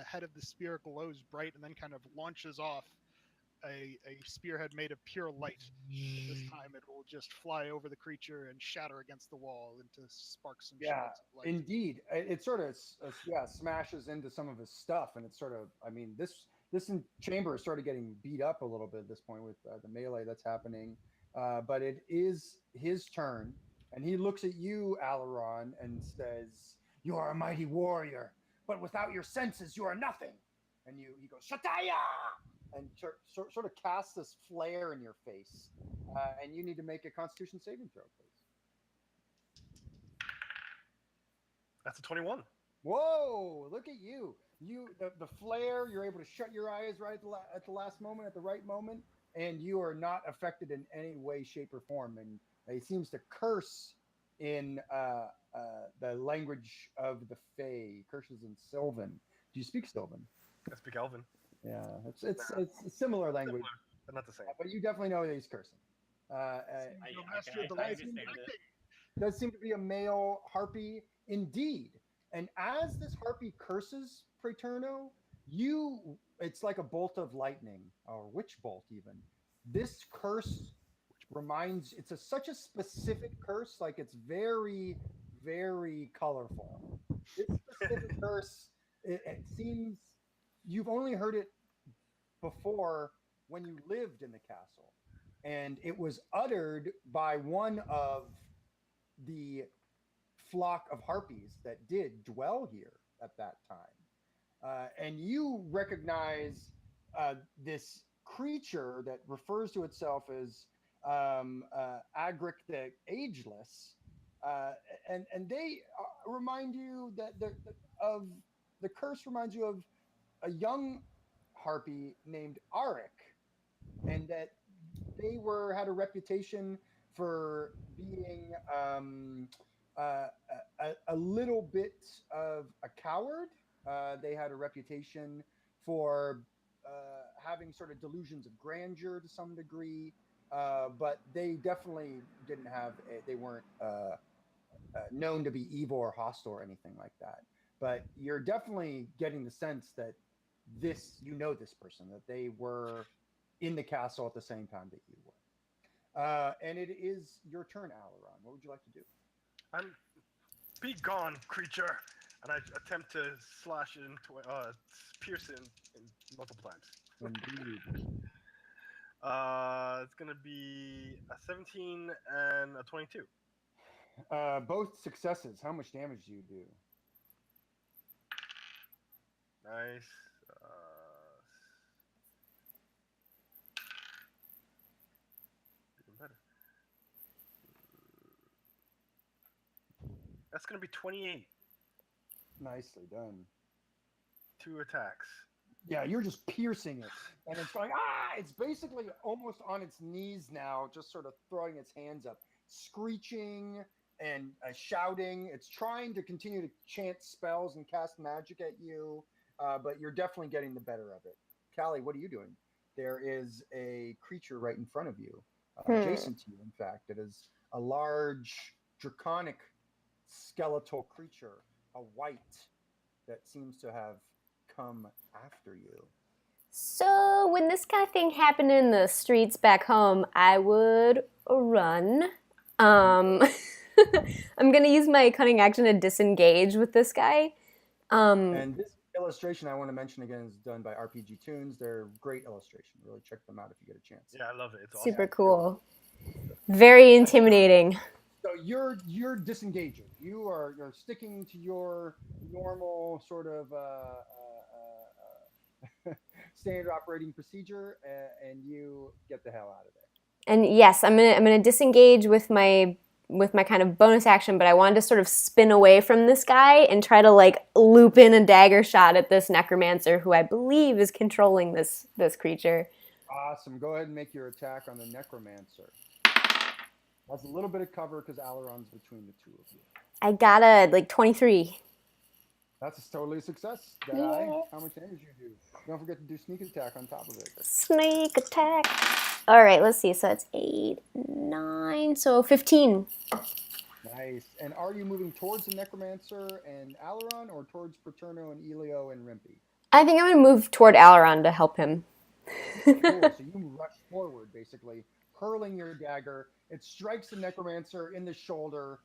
Speaker 1: head of the spear glows bright and then kind of launches off a spearhead made of pure light. But this time it will just fly over the creature and shatter against the wall into sparks and shards of light.
Speaker 2: Indeed. It sort of smashes into some of his stuff, and it's sort of, I mean, this chamber is sort of getting beat up a little bit at this point with the melee that's happening. But it is his turn, and he looks at you, Alaron, and says, "You are a mighty warrior, but without your senses, you are nothing." And he goes, "Shataya!" and sort of casts this flare in your face. And you need to make a Constitution saving throw, please.
Speaker 5: That's a 21.
Speaker 2: Whoa! Look at you. The flare. You're able to shut your eyes right at the last moment, at the right moment, and you are not affected in any way, shape, or form. And he seems to curse in the language of the Fae. He curses in Sylvan. Do you speak Sylvan?
Speaker 5: I speak Elven.
Speaker 2: Yeah, it's a similar language,
Speaker 5: But not the same.
Speaker 2: but you definitely know that he's cursing.
Speaker 4: I understand it.
Speaker 2: Does seem to be a male harpy indeed. And as this harpy curses Praetorno, it's like a bolt of lightning, or witch bolt even. This curse such a specific curse, like it's very, very colorful. This specific curse, it seems you've only heard it before when you lived in the castle. And it was uttered by one of the flock of harpies that did dwell here at that time. And you recognize this creature that refers to itself as Agric the Ageless. And they remind you that the curse reminds you of a young harpy named Arik, and that they had a reputation for being a little bit of a coward. They had a reputation for having sort of delusions of grandeur to some degree, but they definitely didn't have. They weren't known to be evil or hostile or anything like that. But you're definitely getting the sense that this person, that they were in the castle at the same time that you were. And it is your turn, Alaron. What would you like to do?
Speaker 5: I'm be gone, creature, and I attempt to slash it into pierce it in multiple times.
Speaker 2: Indeed.
Speaker 5: It's gonna be a 17 and a 22.
Speaker 2: Both successes. How much damage do you do?
Speaker 5: Nice. Even better. That's gonna be 28.
Speaker 2: Nicely done.
Speaker 5: 2 attacks.
Speaker 2: Yeah, you're just piercing it, and it's going, ah! It's basically almost on its knees now, just sort of throwing its hands up, screeching and shouting. It's trying to continue to chant spells and cast magic at you, but you're definitely getting the better of it. Callie, what are you doing? There is a creature right in front of you, adjacent to you, in fact. It is a large, draconic, skeletal creature, a white, that seems to have come after you.
Speaker 3: So when this kind of thing happened in the streets back home, I would run. I'm gonna use my cunning action to disengage with this guy.
Speaker 2: And this illustration, I want to mention again, is done by RPG Tunes. They're great illustration. Really check them out if you get a chance.
Speaker 5: Yeah, I love it. It's awesome.
Speaker 3: Super cool. Very intimidating.
Speaker 2: So you're disengaging. You're sticking to your normal sort of standard operating procedure, and you get the hell out of there.
Speaker 3: And yes, I'm gonna disengage with my kind of bonus action, but I wanted to sort of spin away from this guy and try to like loop in a dagger shot at this necromancer who I believe is controlling this creature.
Speaker 2: Awesome. Go ahead and make your attack on the necromancer. That's a little bit of cover because Alaron's between the two of you.
Speaker 3: I got a 23.
Speaker 2: That's totally a success. Guy, how much damage you do? Don't forget to do sneak attack on top of it.
Speaker 3: Sneak attack. All right, let's see. So it's 8, 9, so 15.
Speaker 2: Nice. And are you moving towards the necromancer and Alaron, or towards Paterno and Elio and Rimpy?
Speaker 3: I think I'm gonna move toward Alaron to help him.
Speaker 2: Cool. So you rush forward, basically, hurling your dagger. It strikes the necromancer in the shoulder.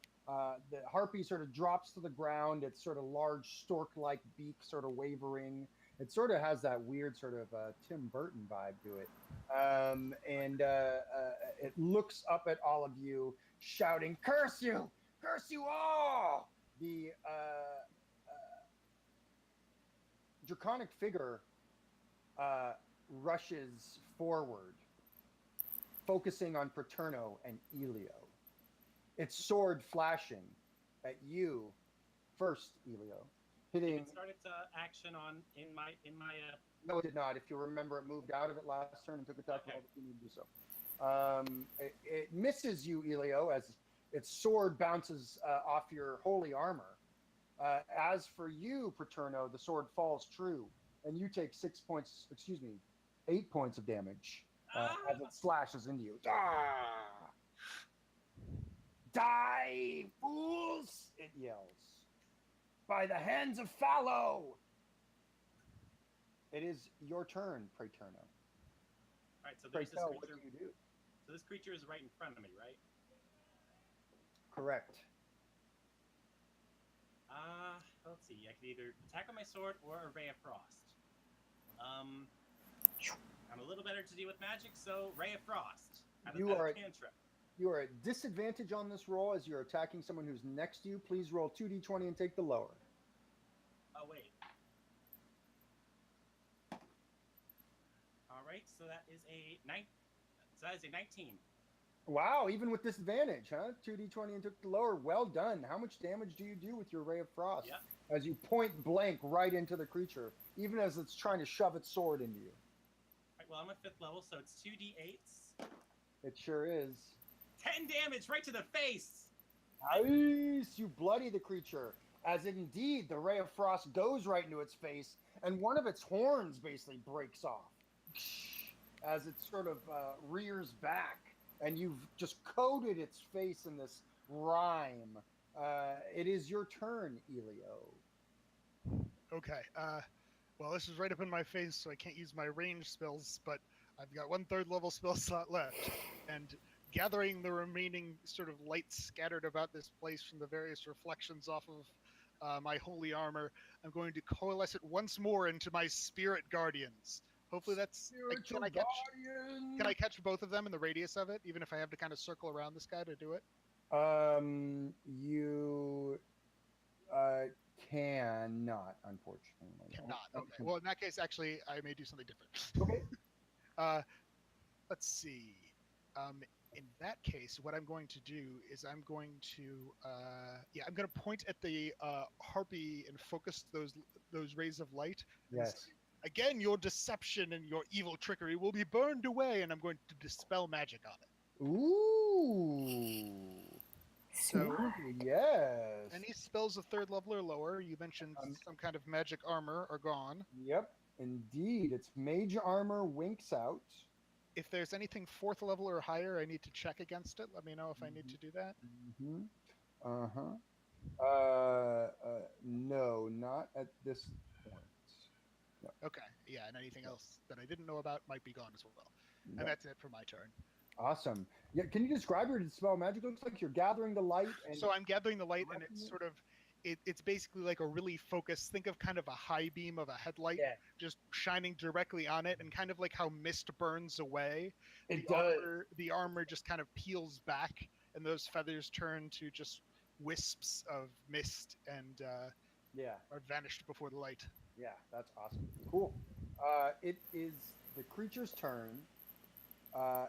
Speaker 2: The harpy sort of drops to the ground. Its sort of large stork-like beak sort of wavering. It sort of has that weird sort of Tim Burton vibe to it. And it looks up at all of you, shouting, "Curse you! Curse you all!" The draconic figure rushes forward, focusing on Paterno and Elio. Its sword flashing at you first, Elio, hitting.
Speaker 4: It started action on in my.
Speaker 2: No, it did not. If you remember, it moved out of it last turn and took attack roll if you need to do so. It misses you, Elio, as its sword bounces off your holy armor. As for you, Paterno, the sword falls true, and you take 8 points of damage as it slashes into you. Ah! Die, fools! It yells. By the hands of Fallow! It is your turn, Paterno.
Speaker 4: All right, so there's this
Speaker 2: What
Speaker 4: creature.
Speaker 2: do you do?
Speaker 4: So this creature is right in front of me, right?
Speaker 2: Correct.
Speaker 4: Let's see. I can either attack with my sword or a ray of frost. I'm a little better to deal with magic, so ray of frost.
Speaker 2: You are
Speaker 4: cantrip.
Speaker 2: You are at disadvantage on this roll as you're attacking someone who's next to you. Please roll 2d20 and take the lower.
Speaker 4: Oh, wait. All right, so that is a 19.
Speaker 2: Wow, even with disadvantage, huh? 2d20 and took the lower. Well done. How much damage do you do with your Ray of Frost?
Speaker 4: Yep.
Speaker 2: As you point blank right into the creature, even as it's trying to shove its sword into you.
Speaker 4: All right, well, I'm at 5th level, so it's 2d8s.
Speaker 2: It sure is.
Speaker 4: 10 damage right to the face!
Speaker 2: Nice! You bloody the creature. As indeed, the Ray of Frost goes right into its face, and one of its horns basically breaks off. As it sort of rears back. and you've just coated its face in this rime. It is your turn, Elio.
Speaker 1: Okay. Well, this is right up in my face, so I can't use my range spells, but I've got 1/3 level spell slot left. And gathering the remaining sort of light scattered about this place from the various reflections off of my holy armor, I'm going to coalesce it once more into my spirit guardians. Hopefully that's.
Speaker 2: Spiritual
Speaker 1: Can I catch both of them in the radius of it, even if I have to kind of circle around this guy to do it?
Speaker 2: You cannot, unfortunately.
Speaker 1: Cannot. Okay. Well, in that case, actually, I may do something different.
Speaker 2: Okay.
Speaker 1: Let's see. In that case, what I'm going to do is I'm going to point at the harpy and focus those rays of light.
Speaker 2: Yes.
Speaker 1: Again, your deception and your evil trickery will be burned away, and I'm going to dispel magic on it.
Speaker 2: Ooh.
Speaker 1: So,
Speaker 2: yes.
Speaker 1: any spells of 3rd level or lower, you mentioned some kind of magic armor, are gone.
Speaker 2: Yep, indeed. It's mage armor winks out.
Speaker 1: If there's anything 4th level or higher, I need to check against it. Let me know if I need to do that.
Speaker 2: Mm-hmm. No, not at this point. No.
Speaker 1: Okay, yeah, and anything else that I didn't know about might be gone as well.
Speaker 2: No.
Speaker 1: And that's it for my turn.
Speaker 2: Awesome. Yeah, can you describe your dispel magic? It looks like you're gathering the light.
Speaker 1: So I'm gathering the light, and it's sort of, it's basically like a really focused, think of kind of a high beam of a headlight, just shining directly on it, and kind of like how mist burns away. The armor just kind of peels back, and those feathers turn to just wisps of mist and are vanished before the light.
Speaker 2: Yeah, that's awesome. Cool. It is the creature's turn.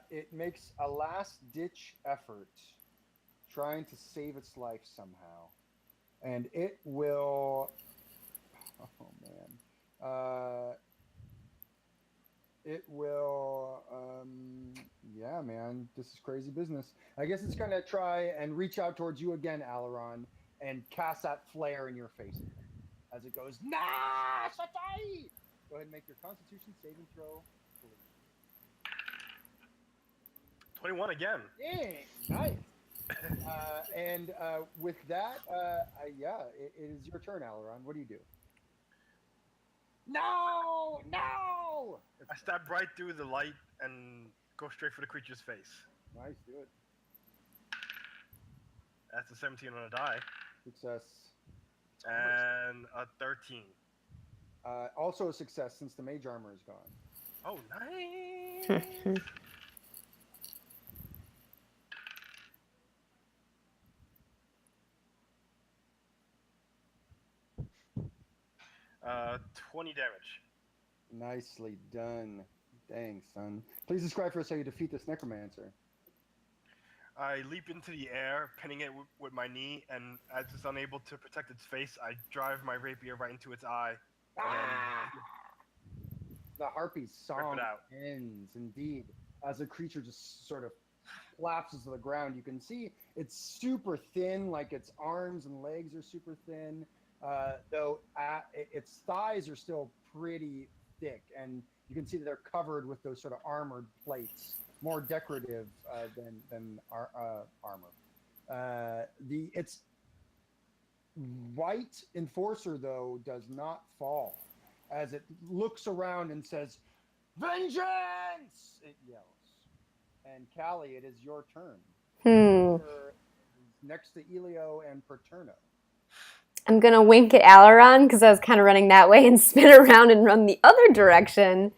Speaker 2: It makes a last-ditch effort trying to save its life somehow. And it will... Oh, man. It will... yeah, man. This is crazy business. I guess it's going to try and reach out towards you again, Alaron, and cast that flare in your face as it goes, Nah! Satai! Go ahead and make your Constitution saving throw, please.
Speaker 5: 21 again.
Speaker 2: Yeah, nice. And with that, it is your turn, Alaron. What do you do? No!
Speaker 5: I stab right through the light and go straight for the creature's face.
Speaker 2: Nice, do it.
Speaker 5: That's a 17 on a die.
Speaker 2: Success.
Speaker 5: And a 13.
Speaker 2: Also a success since the mage armor is gone.
Speaker 5: Oh, nice. 20 damage.
Speaker 2: Nicely done. Dang, son. Please describe for us how you defeat this necromancer.
Speaker 5: I leap into the air, pinning it with my knee, and as it's unable to protect its face, I drive my rapier right into its eye.
Speaker 2: The harpy's song ends, indeed, as the creature just sort of collapses to the ground. You can see it's super thin, like its arms and legs are super thin, though its thighs are still pretty thick, and you can see that they're covered with those sort of armored plates, more decorative than armor. Its white enforcer, though, does not fall as it looks around and says, "Vengeance!" it yells. And Callie, it is your turn. Next to Elio and Paterno.
Speaker 3: I'm going to wink at Alaron because I was kind of running that way and spin around and run the other direction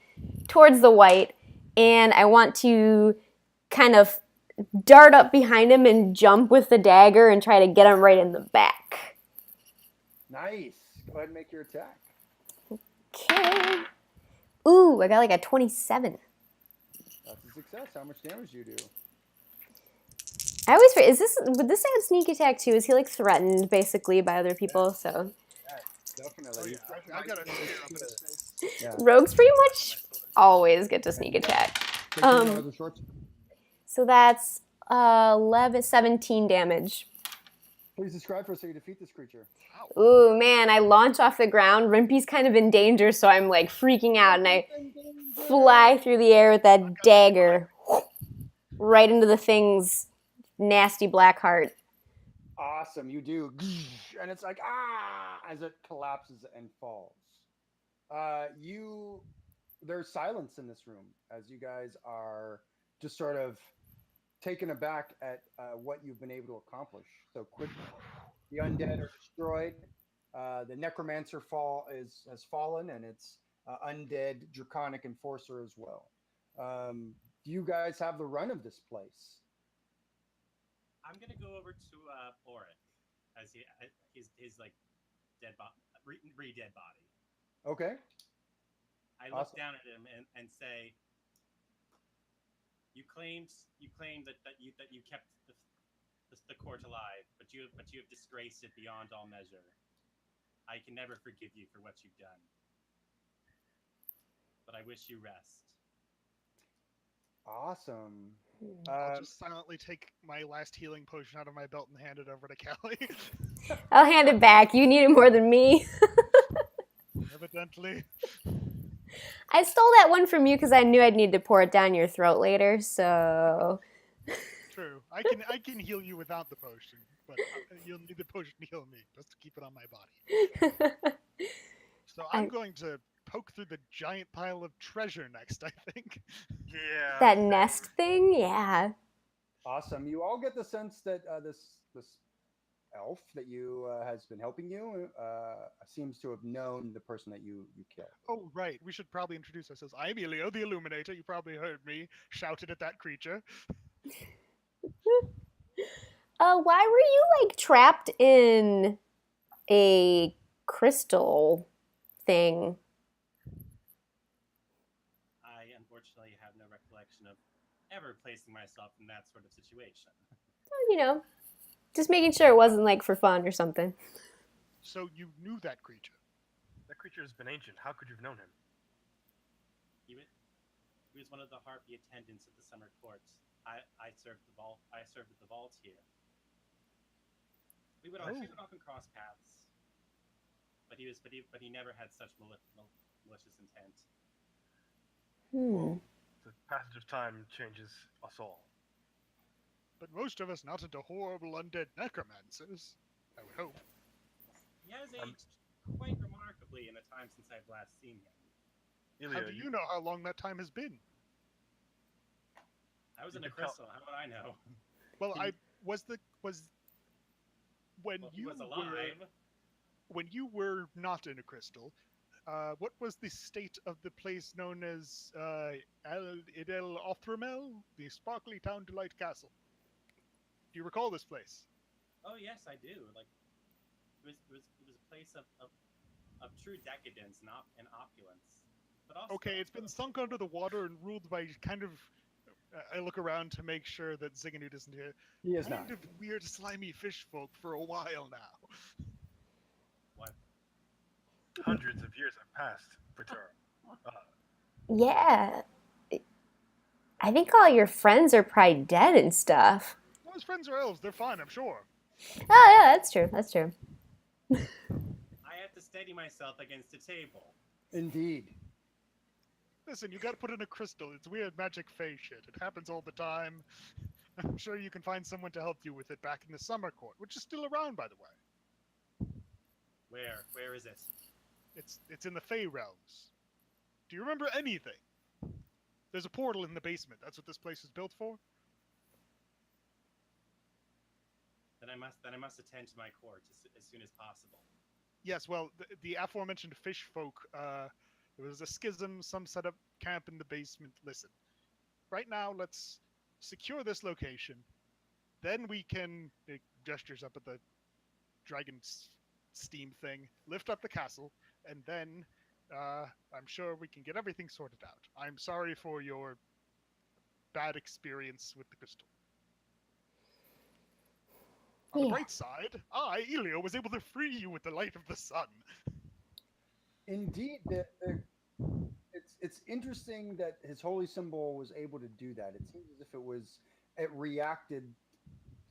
Speaker 3: towards the white. And I want to kind of dart up behind him and jump with the dagger and try to get him right in the back.
Speaker 2: Nice. Go ahead and make your attack.
Speaker 3: Okay. Ooh, I got like a 27.
Speaker 2: That's a success. How much damage do you do?
Speaker 3: I always forget, would this add sneak attack too? Is he like threatened basically by other people? So
Speaker 2: Yeah, definitely.
Speaker 1: I've got a spear up in his face.
Speaker 2: Yeah.
Speaker 3: rogues pretty much always get to sneak attack. So that's 17 damage.
Speaker 2: Please describe for us how you defeat this creature.
Speaker 3: Ooh, man, I launch off the ground. Rimpy's kind of in danger, so I'm like freaking out, and I fly through the air with that dagger right into the thing's nasty black heart.
Speaker 2: Awesome, you do, and it's like as it collapses and falls. There's silence in this room as you guys are just sort of taken aback at what you've been able to accomplish so quickly. The undead are destroyed. The necromancer has fallen, and it's undead draconic enforcer as well. You guys have the run of this place.
Speaker 4: I'm gonna go over to Oric as his like dead body, re-dead body.
Speaker 2: Okay.
Speaker 4: I look
Speaker 2: Awesome.
Speaker 4: down at him and say, "You claimed that you kept the court alive, but you have disgraced it beyond all measure. I can never forgive you for what you've done, but I wish you rest."
Speaker 2: Awesome.
Speaker 1: I'll just silently take my last healing potion out of my belt and hand it over to Callie.
Speaker 3: I'll hand it back. You need it more than me.
Speaker 1: Evidently.
Speaker 3: I stole that one from you because I knew I'd need to pour it down your throat later, so...
Speaker 1: True. I can heal you without the potion, but you'll need the potion to heal me, just to keep it on my body. So I'm going to poke through the giant pile of treasure next, I think.
Speaker 5: Yeah.
Speaker 3: That
Speaker 5: same.
Speaker 3: nest thing? Yeah.
Speaker 2: Awesome. You all get the sense that this elf that you has been helping you seems to have known the person that you killed.
Speaker 1: Oh, right. We should probably introduce ourselves. I'm Elio, the Illuminator. You probably heard me shouted at that creature.
Speaker 3: Why were you, like, trapped in a crystal thing?
Speaker 4: I unfortunately have no recollection of ever placing myself in that sort of situation.
Speaker 3: Well, you know, just making sure it wasn't, like, for fun or something.
Speaker 1: So you knew that creature?
Speaker 5: That creature has been ancient. How could you have known him?
Speaker 4: He was one of the harpy attendants at the summer court. I served the vault. I served at the vault here. We would often cross paths, but he never had such malicious intent.
Speaker 2: Hmm.
Speaker 5: The passage of time changes us all.
Speaker 1: But most of us not into horrible undead necromancers. I would hope.
Speaker 4: He has aged quite remarkably in the time since I've last seen him.
Speaker 5: Ilya,
Speaker 1: How do you know how long that time has been?
Speaker 4: I was in
Speaker 5: You
Speaker 4: a
Speaker 5: can tell-
Speaker 4: crystal. How would I know?
Speaker 1: Well,
Speaker 4: He-
Speaker 1: when
Speaker 4: Well, he
Speaker 1: you
Speaker 4: was alive.
Speaker 1: when you were not in a crystal, what was the state of the place known as Idel Othramel, the sparkly town delight castle? Do you recall this place?
Speaker 4: Oh yes, I do. Like it was a place of true decadence and opulence. But also,
Speaker 1: Okay, it's been sunk under the water and ruled by kind of. I look around to make sure that Zinganute isn't here.
Speaker 2: He is
Speaker 1: Kind
Speaker 2: not.
Speaker 1: of weird, slimy fish folk for a while now.
Speaker 4: what?
Speaker 5: Hundreds of years have passed, Patura.
Speaker 3: Yeah. I think all your friends are probably dead and stuff.
Speaker 1: Well, his friends are elves. They're fine, I'm sure.
Speaker 3: Oh, yeah, that's true. That's true.
Speaker 4: I have to steady myself against a table.
Speaker 2: Indeed.
Speaker 1: Listen, you gotta put in a crystal. It's weird magic fey shit. It happens all the time. I'm sure you can find someone to help you with it back in the summer court, which is still around, by the way.
Speaker 4: Where? Where is it?
Speaker 1: It's in the Fey realms. Do you remember anything? There's a portal in the basement. That's what this place is built for.
Speaker 4: Then I must attend to my court as soon as possible.
Speaker 1: Yes, well, the aforementioned fish folk, there was a schism, some set up camp in the basement. Listen, right now, let's secure this location. Then we can, it gestures up at the dragon's steam thing, lift up the castle, and then I'm sure we can get everything sorted out. I'm sorry for your bad experience with the crystal. On the
Speaker 3: Yeah.
Speaker 1: bright side, I, Elio, was able to free you with the light of the sun.
Speaker 2: Indeed, it's interesting that his holy symbol was able to do that. It seems as if it reacted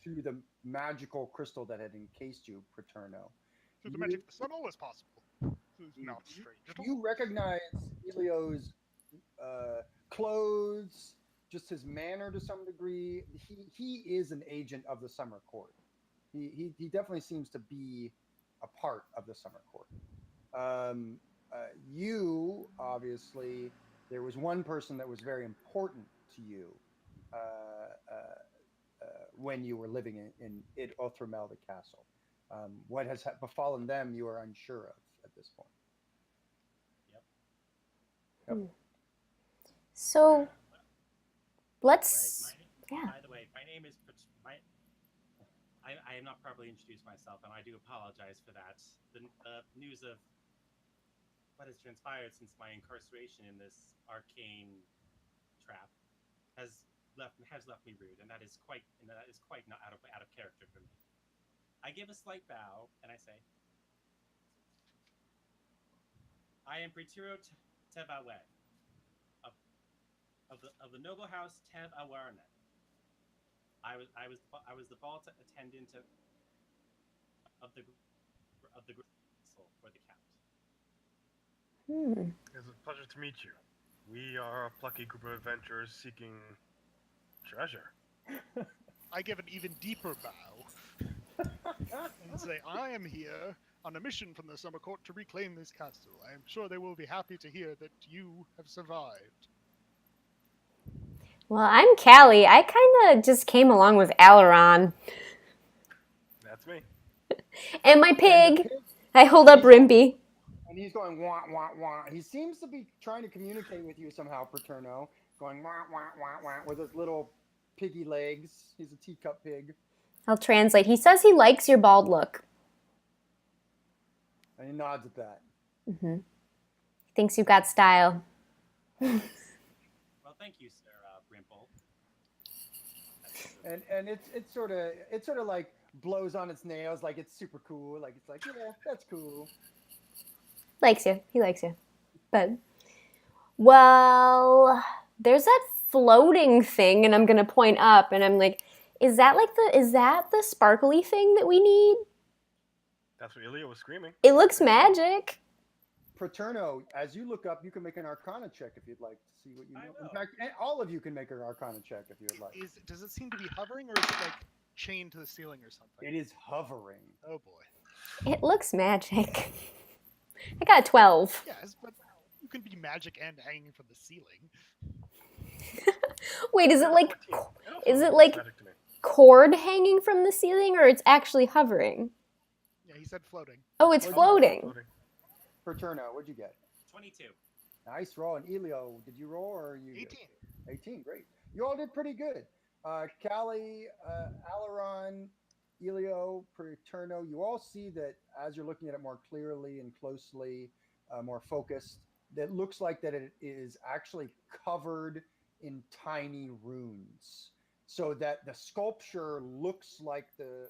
Speaker 2: to the magical crystal that had encased you, Paterno.
Speaker 1: Through the magic of the sun, all is possible. It's not strange at all.
Speaker 2: You recognize Elio's clothes, just his manner to some degree. He is an agent of the summer court. He definitely seems to be a part of the summer court. Um, you obviously, there was one person that was very important to you uh, when you were living in Othramel the castle. What has befallen them, you are unsure of at this point.
Speaker 4: Yep.
Speaker 2: Yep.
Speaker 3: So
Speaker 4: Right.
Speaker 3: let's, yeah.
Speaker 4: By the way, my name is I am not properly introduced myself, and I do apologize for that. The news of what has transpired since my incarceration in this arcane trap has left me rude, and that is quite not out of character for me. I give a slight bow and I say, "I am Pritiro Tevawe of, of the noble house Tev Awarnet. I was the vault attendant of the castle for the count."
Speaker 3: Hmm.
Speaker 5: It's a pleasure to meet you. We are a plucky group of adventurers seeking treasure.
Speaker 1: I give an even deeper bow and say, I am here on a mission from the Summer Court to reclaim this castle. I am sure they will be happy to hear that you have survived.
Speaker 3: Well, I'm Callie. I kind of just came along with Aileron.
Speaker 5: That's me.
Speaker 3: And my
Speaker 2: And the
Speaker 3: pig.
Speaker 2: pig,
Speaker 3: I hold up
Speaker 2: he's
Speaker 3: Rimpy.
Speaker 2: and he's going wah wah wah. He seems to be trying to communicate with you somehow, Paterno, going wah wah wah wah with his little piggy legs. He's a teacup pig,
Speaker 3: I'll translate. He says he likes your bald look.
Speaker 2: and he nods at that.
Speaker 3: Mm-hmm. He thinks you've got style.
Speaker 4: Well, thank you, Sir Brimple.
Speaker 2: And it's sort of like blows on its nails, like it's super cool. Like it's like, yeah, that's cool.
Speaker 3: Likes you. He likes you. But, well, there's that floating thing, and I'm going to point up, and I'm like, is that the sparkly thing that we need?
Speaker 5: That's what Ilya was screaming.
Speaker 3: It looks magic.
Speaker 2: Paterno, as you look up, you can make an Arcana check if you'd like to see what you
Speaker 4: I
Speaker 2: know.
Speaker 4: will.
Speaker 2: In fact, all of you can make an Arcana check if you would like.
Speaker 1: Does it seem to be hovering, or is it like chained to the ceiling or something?
Speaker 2: It is hovering.
Speaker 1: Oh boy.
Speaker 3: It looks magic. I got a 12.
Speaker 1: Yes, but you can be magic and hanging from the ceiling.
Speaker 3: Wait, is it like
Speaker 5: 14. also
Speaker 3: is it
Speaker 5: looks
Speaker 3: like
Speaker 5: magic to me.
Speaker 3: cord hanging from the ceiling, or it's actually hovering?
Speaker 1: Yeah, he said floating.
Speaker 3: Oh, it's
Speaker 2: What'd
Speaker 3: floating.
Speaker 5: Floating.
Speaker 2: Paterno, what'd you get?
Speaker 4: 22.
Speaker 2: Nice roll. And Elio, did you roll or you?
Speaker 1: 18.
Speaker 2: 18, great. You all did pretty good. Callie, Alaron, Elio, Paterno, you all see that as you're looking at it more clearly and closely, more focused, that looks like that it is actually covered in tiny runes. So that the sculpture looks like the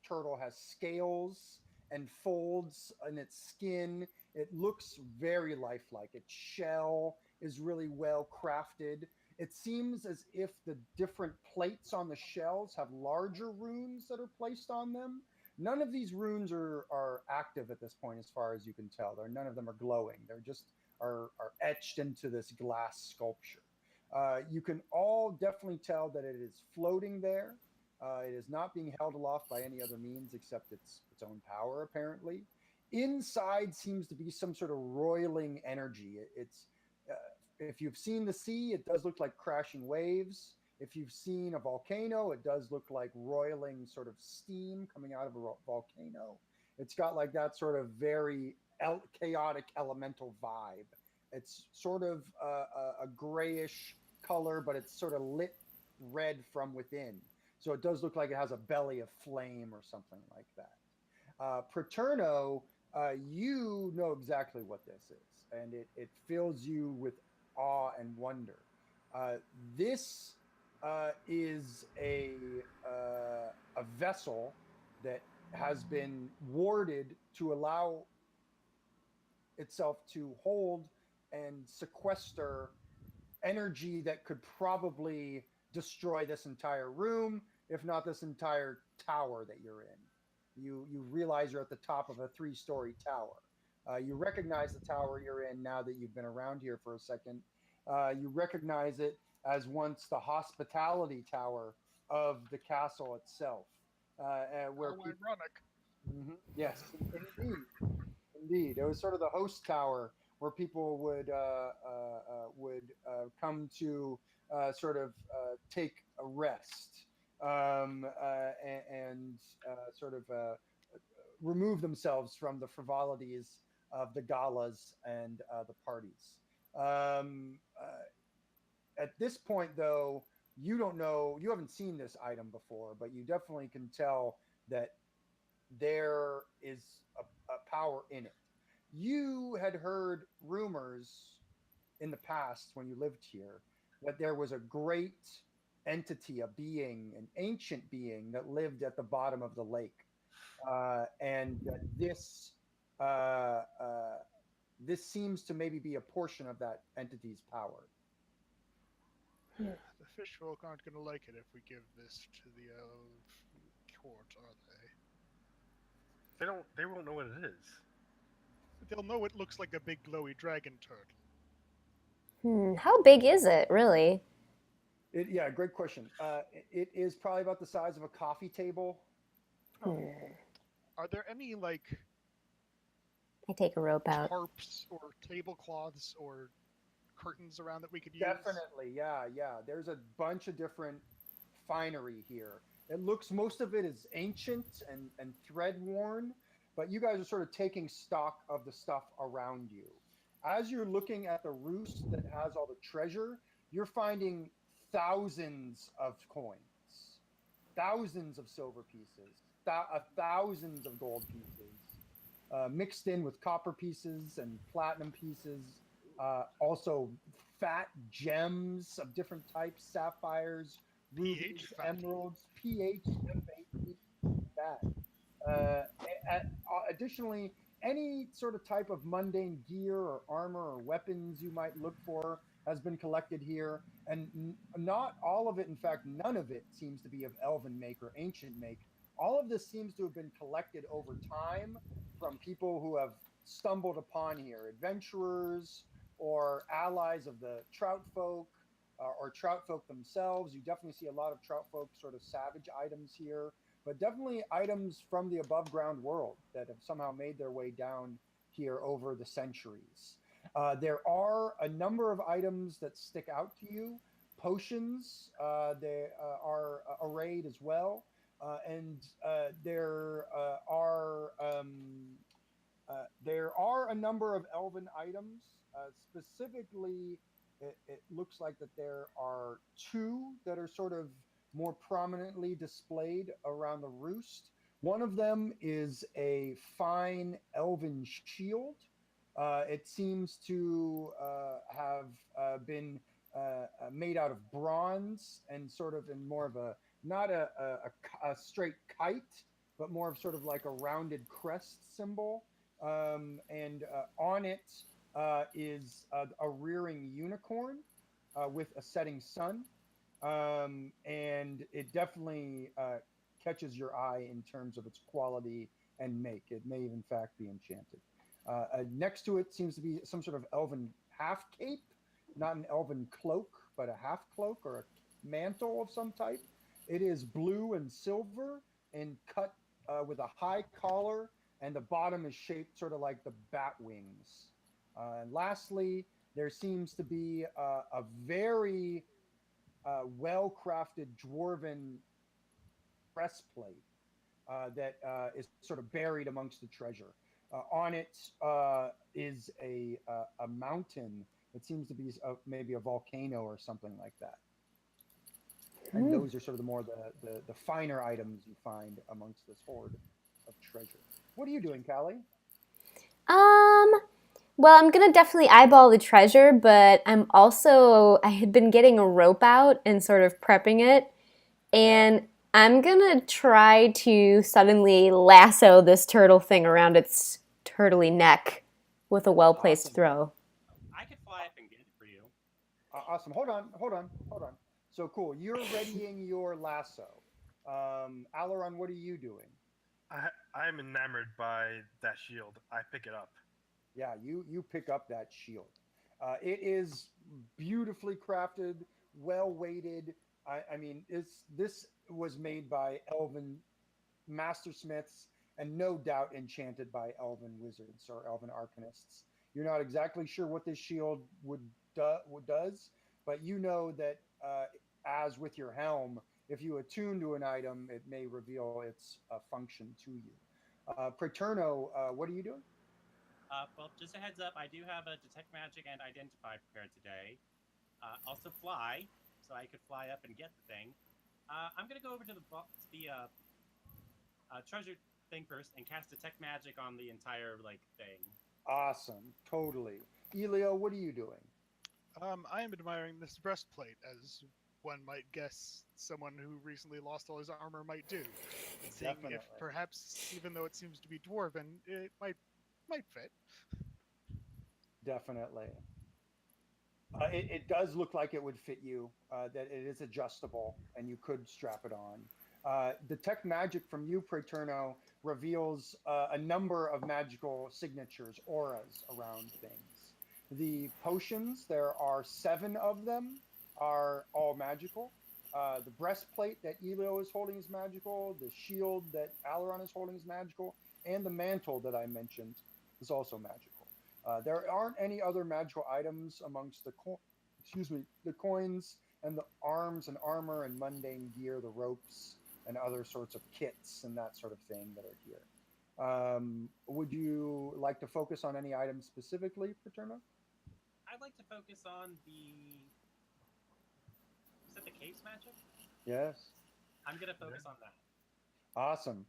Speaker 2: turtle has scales and folds in its skin. It looks very lifelike. Its shell is really well crafted. It seems as if the different plates on the shells have larger runes that are placed on them. None of these runes are active at this point, as far as you can tell. None of them are glowing. They're just are etched into this glass sculpture. You can all definitely tell that it is floating there. It is not being held aloft by any other means except its own power, apparently. Inside seems to be some sort of roiling energy. It's if you've seen the sea, it does look like crashing waves. If you've seen a volcano, it does look like roiling sort of steam coming out of a volcano. It's got like that sort of very chaotic elemental vibe. It's sort of a grayish color, but it's sort of lit red from within. So it does look like it has a belly of flame or something like that. Paterno, you know exactly what this is, and it fills you with awe and wonder. Uh, this is a vessel that has been warded to allow itself to hold and sequester energy that could probably destroy this entire room, if not this entire tower that you're in. You realize you're at the top of a 3-story tower. You recognize the tower you're in now that you've been around here for a second. You recognize it as once the hospitality tower of the castle itself, where
Speaker 1: How
Speaker 2: people.
Speaker 1: ironic.
Speaker 2: Yes, indeed. Indeed, it was sort of the host tower where people come to sort of take a rest and sort of remove themselves from the frivolities of the galas and the parties. At this point, though, you don't know, you haven't seen this item before, but you definitely can tell that there is a power in it. You had heard rumors in the past when you lived here that there was a great entity, a being, an ancient being that lived at the bottom of the lake, and that uh, uh, this seems to maybe be a portion of that entity's power.
Speaker 1: The fish folk aren't going to like it if we give this to the court, are they?
Speaker 5: They don't. They won't know what it is.
Speaker 1: They'll know it looks like a big glowy dragon turtle.
Speaker 3: How big is it, really?
Speaker 2: Yeah, great question. It is probably about the size of a coffee table.
Speaker 1: Oh.
Speaker 3: Hmm.
Speaker 1: Are there any, like,
Speaker 3: I take a rope out.
Speaker 1: tarps or tablecloths or curtains around that we could use?
Speaker 2: Definitely, yeah, yeah. There's a bunch of different finery here. It looks most of it is ancient and thread worn, but you guys are sort of taking stock of the stuff around you. As you're looking at the roost that has all the treasure, you're finding thousands of coins, thousands of silver pieces, thousands of gold pieces, mixed in with copper pieces and platinum pieces. Also, fat gems of different types, sapphires,
Speaker 1: pH
Speaker 2: rubies,
Speaker 1: fat.
Speaker 2: emeralds, pH, that. Additionally, any sort of type of mundane gear or armor or weapons you might look for has been collected here, and not all of it, in fact, none of it seems to be of elven make or ancient make. All of this seems to have been collected over time from people who have stumbled upon here, adventurers or allies of the trout folk. Or trout folk themselves. You definitely see a lot of trout folk sort of savage items here, but definitely items from the above ground world that have somehow made their way down here over the centuries. There are a number of items that stick out to you. Potions, they are arrayed as well. And there are a number of elven items. Specifically, it looks like that there are two that are sort of more prominently displayed around the roost. One of them is a fine elven shield. It seems to have been made out of bronze and sort of in more of a not a straight kite, but more of sort of like a rounded crest symbol. And on it is a rearing unicorn with a setting sun. And it definitely catches your eye in terms of its quality and make. It may, in fact, be enchanted. Next to it seems to be some sort of elven half cape, not an elven cloak, but a half cloak or a mantle of some type. It is blue and silver and cut with a high collar, and the bottom is shaped sort of like the bat wings. And lastly, there seems to be a very well crafted dwarven breastplate that is sort of buried amongst the treasure. On it is a mountain. It seems to be maybe a volcano or something like that. And
Speaker 3: Hmm.
Speaker 2: those are sort of the more the finer items you find amongst this hoard of treasure. What are you doing, Callie?
Speaker 3: Um, well, I'm gonna definitely eyeball the treasure, but I had been getting a rope out and sort of prepping it,
Speaker 2: Yeah.
Speaker 3: and I'm gonna try to suddenly lasso this turtle thing around its turtly neck with a well-placed
Speaker 2: Awesome.
Speaker 3: throw.
Speaker 4: I could fly up and get it for you.
Speaker 2: Awesome. Hold on. So cool. You're readying your lasso. Alaron, what are you doing?
Speaker 5: I'm enamored by that shield. I pick it up.
Speaker 2: Yeah, you pick up that shield. It is beautifully crafted well weighted. I mean, this was made by elven mastersmiths and no doubt enchanted by elven wizards or elven arcanists. You're not exactly sure what this shield does, but you know that as with your helm, if you attune to an item, it may reveal its function to you. Praeterno, what are you doing?
Speaker 4: Well, just a heads up, I do have a detect magic and identify prepared today. Also fly, so I could fly up and get the thing. I'm gonna go over to the treasure thing first and cast detect magic on the entire like thing.
Speaker 2: Awesome, totally. Elio, what are you doing?
Speaker 1: I am admiring this breastplate, as one might guess someone who recently lost all his armor might do. Seeing if
Speaker 2: Definitely.
Speaker 1: perhaps, even though it seems to be dwarven, it might fit.
Speaker 2: Definitely. It does look like it would fit you, that it is adjustable and you could strap it on. Detect magic from you, Praeterno, reveals a number of magical signatures, auras around things. The potions, there are 7 of them, are all magical. The breastplate that Elio is holding is magical. The shield that Alaron is holding is magical. And the mantle that I mentioned is also magical. There aren't any other magical items amongst the coins and the arms and armor and mundane gear, the ropes and other sorts of kits and that sort of thing that are here. Would you like to focus on any items specifically, Paterno?
Speaker 4: I'd like to focus on the. Is that the cave's magic?
Speaker 2: Yes.
Speaker 4: I'm gonna focus on that.
Speaker 2: Awesome.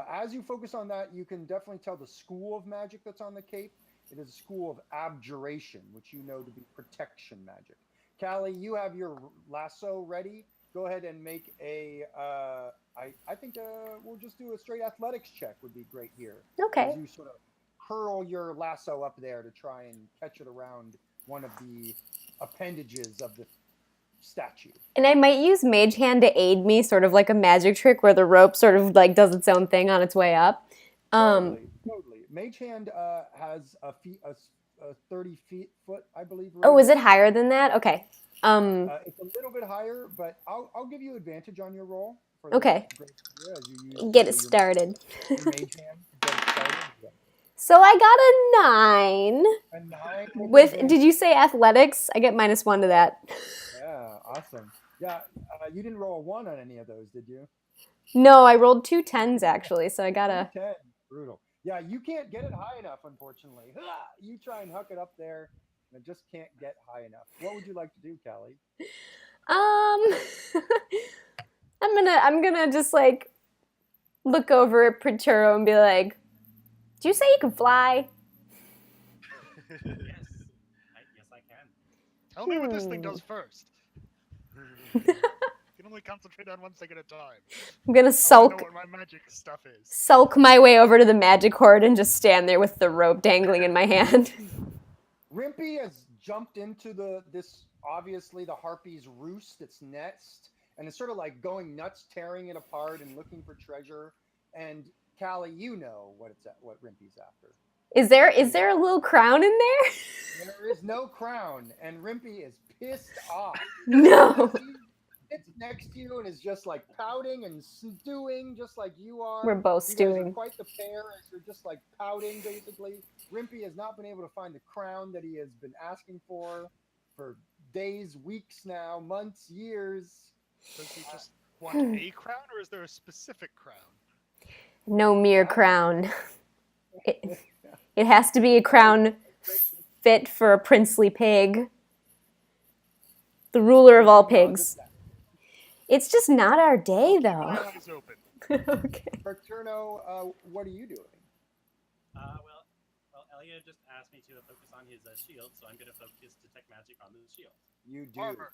Speaker 2: As you focus on that, you can definitely tell the school of magic that's on the cape. It is a school of abjuration, which you know to be protection magic. Callie, you have your lasso ready. Go ahead and make a. I think we'll just do a straight athletics check. Would be great here.
Speaker 3: Okay.
Speaker 2: As you sort of hurl your lasso up there to try and catch it around one of the appendages of the statue.
Speaker 3: And I might use Mage Hand to aid me, sort of like a magic trick where the rope sort of like does its own thing on its way up.
Speaker 2: Totally. Mage Hand has a 30 foot, I believe.
Speaker 3: Oh, is it
Speaker 2: radius.
Speaker 3: higher than that? Okay.
Speaker 2: It's a little bit higher, but I'll give you advantage on your roll for
Speaker 3: Okay.
Speaker 2: this great idea as you use
Speaker 3: Get it started.
Speaker 2: your mage hand to get it started. Yeah.
Speaker 3: So I got a 9.
Speaker 2: A 9
Speaker 3: With
Speaker 2: advantage.
Speaker 3: did you say athletics? I get -1 to that.
Speaker 2: Yeah, awesome. Yeah, you didn't roll a 1 on any of those, did you?
Speaker 3: No, I rolled 2 10s actually, so I got a
Speaker 2: 10. Brutal. Yeah, you can't get it high enough, unfortunately. You try and huck it up there, and it just can't get high enough. What would you like to do, Callie?
Speaker 3: I'm gonna just like look over at Prituro and be like, "Do you say you can fly?"
Speaker 4: Yes, I can.
Speaker 1: Tell me what this thing does first. You can only concentrate on one thing at a time.
Speaker 3: I'm gonna
Speaker 1: I
Speaker 3: sulk
Speaker 1: know what my magic stuff is.
Speaker 3: sulk my way over to the magic hoard and just stand there with the rope dangling in my hand.
Speaker 2: Rimpy has jumped into this obviously the harpy's roost, its nest, and it's sort of like going nuts, tearing it apart and looking for treasure. And Callie, you know what Rimpy's after.
Speaker 3: Is there a little crown in there?
Speaker 2: There is no crown, and Rimpy is pissed off.
Speaker 3: No.
Speaker 2: He sits next to you and is just like pouting and stewing, just like you are.
Speaker 3: We're both
Speaker 2: You guys are
Speaker 3: stewing.
Speaker 2: quite the pair, as you're just like pouting, basically. Rimpy has not been able to find the crown that he has been asking for days, weeks now, months, years.
Speaker 1: Does he just want a crown, or is there a specific crown?
Speaker 3: No mere crown. It has to be a crown fit for a princely pig. The ruler of all pigs. It's just not our day, though.
Speaker 1: My eyes open.
Speaker 3: Okay.
Speaker 2: Paterno, what are you doing?
Speaker 4: Well, Elliot just asked me to focus on his shield, so I'm going to focus detect magic on the shield.
Speaker 2: You do.
Speaker 1: Armor.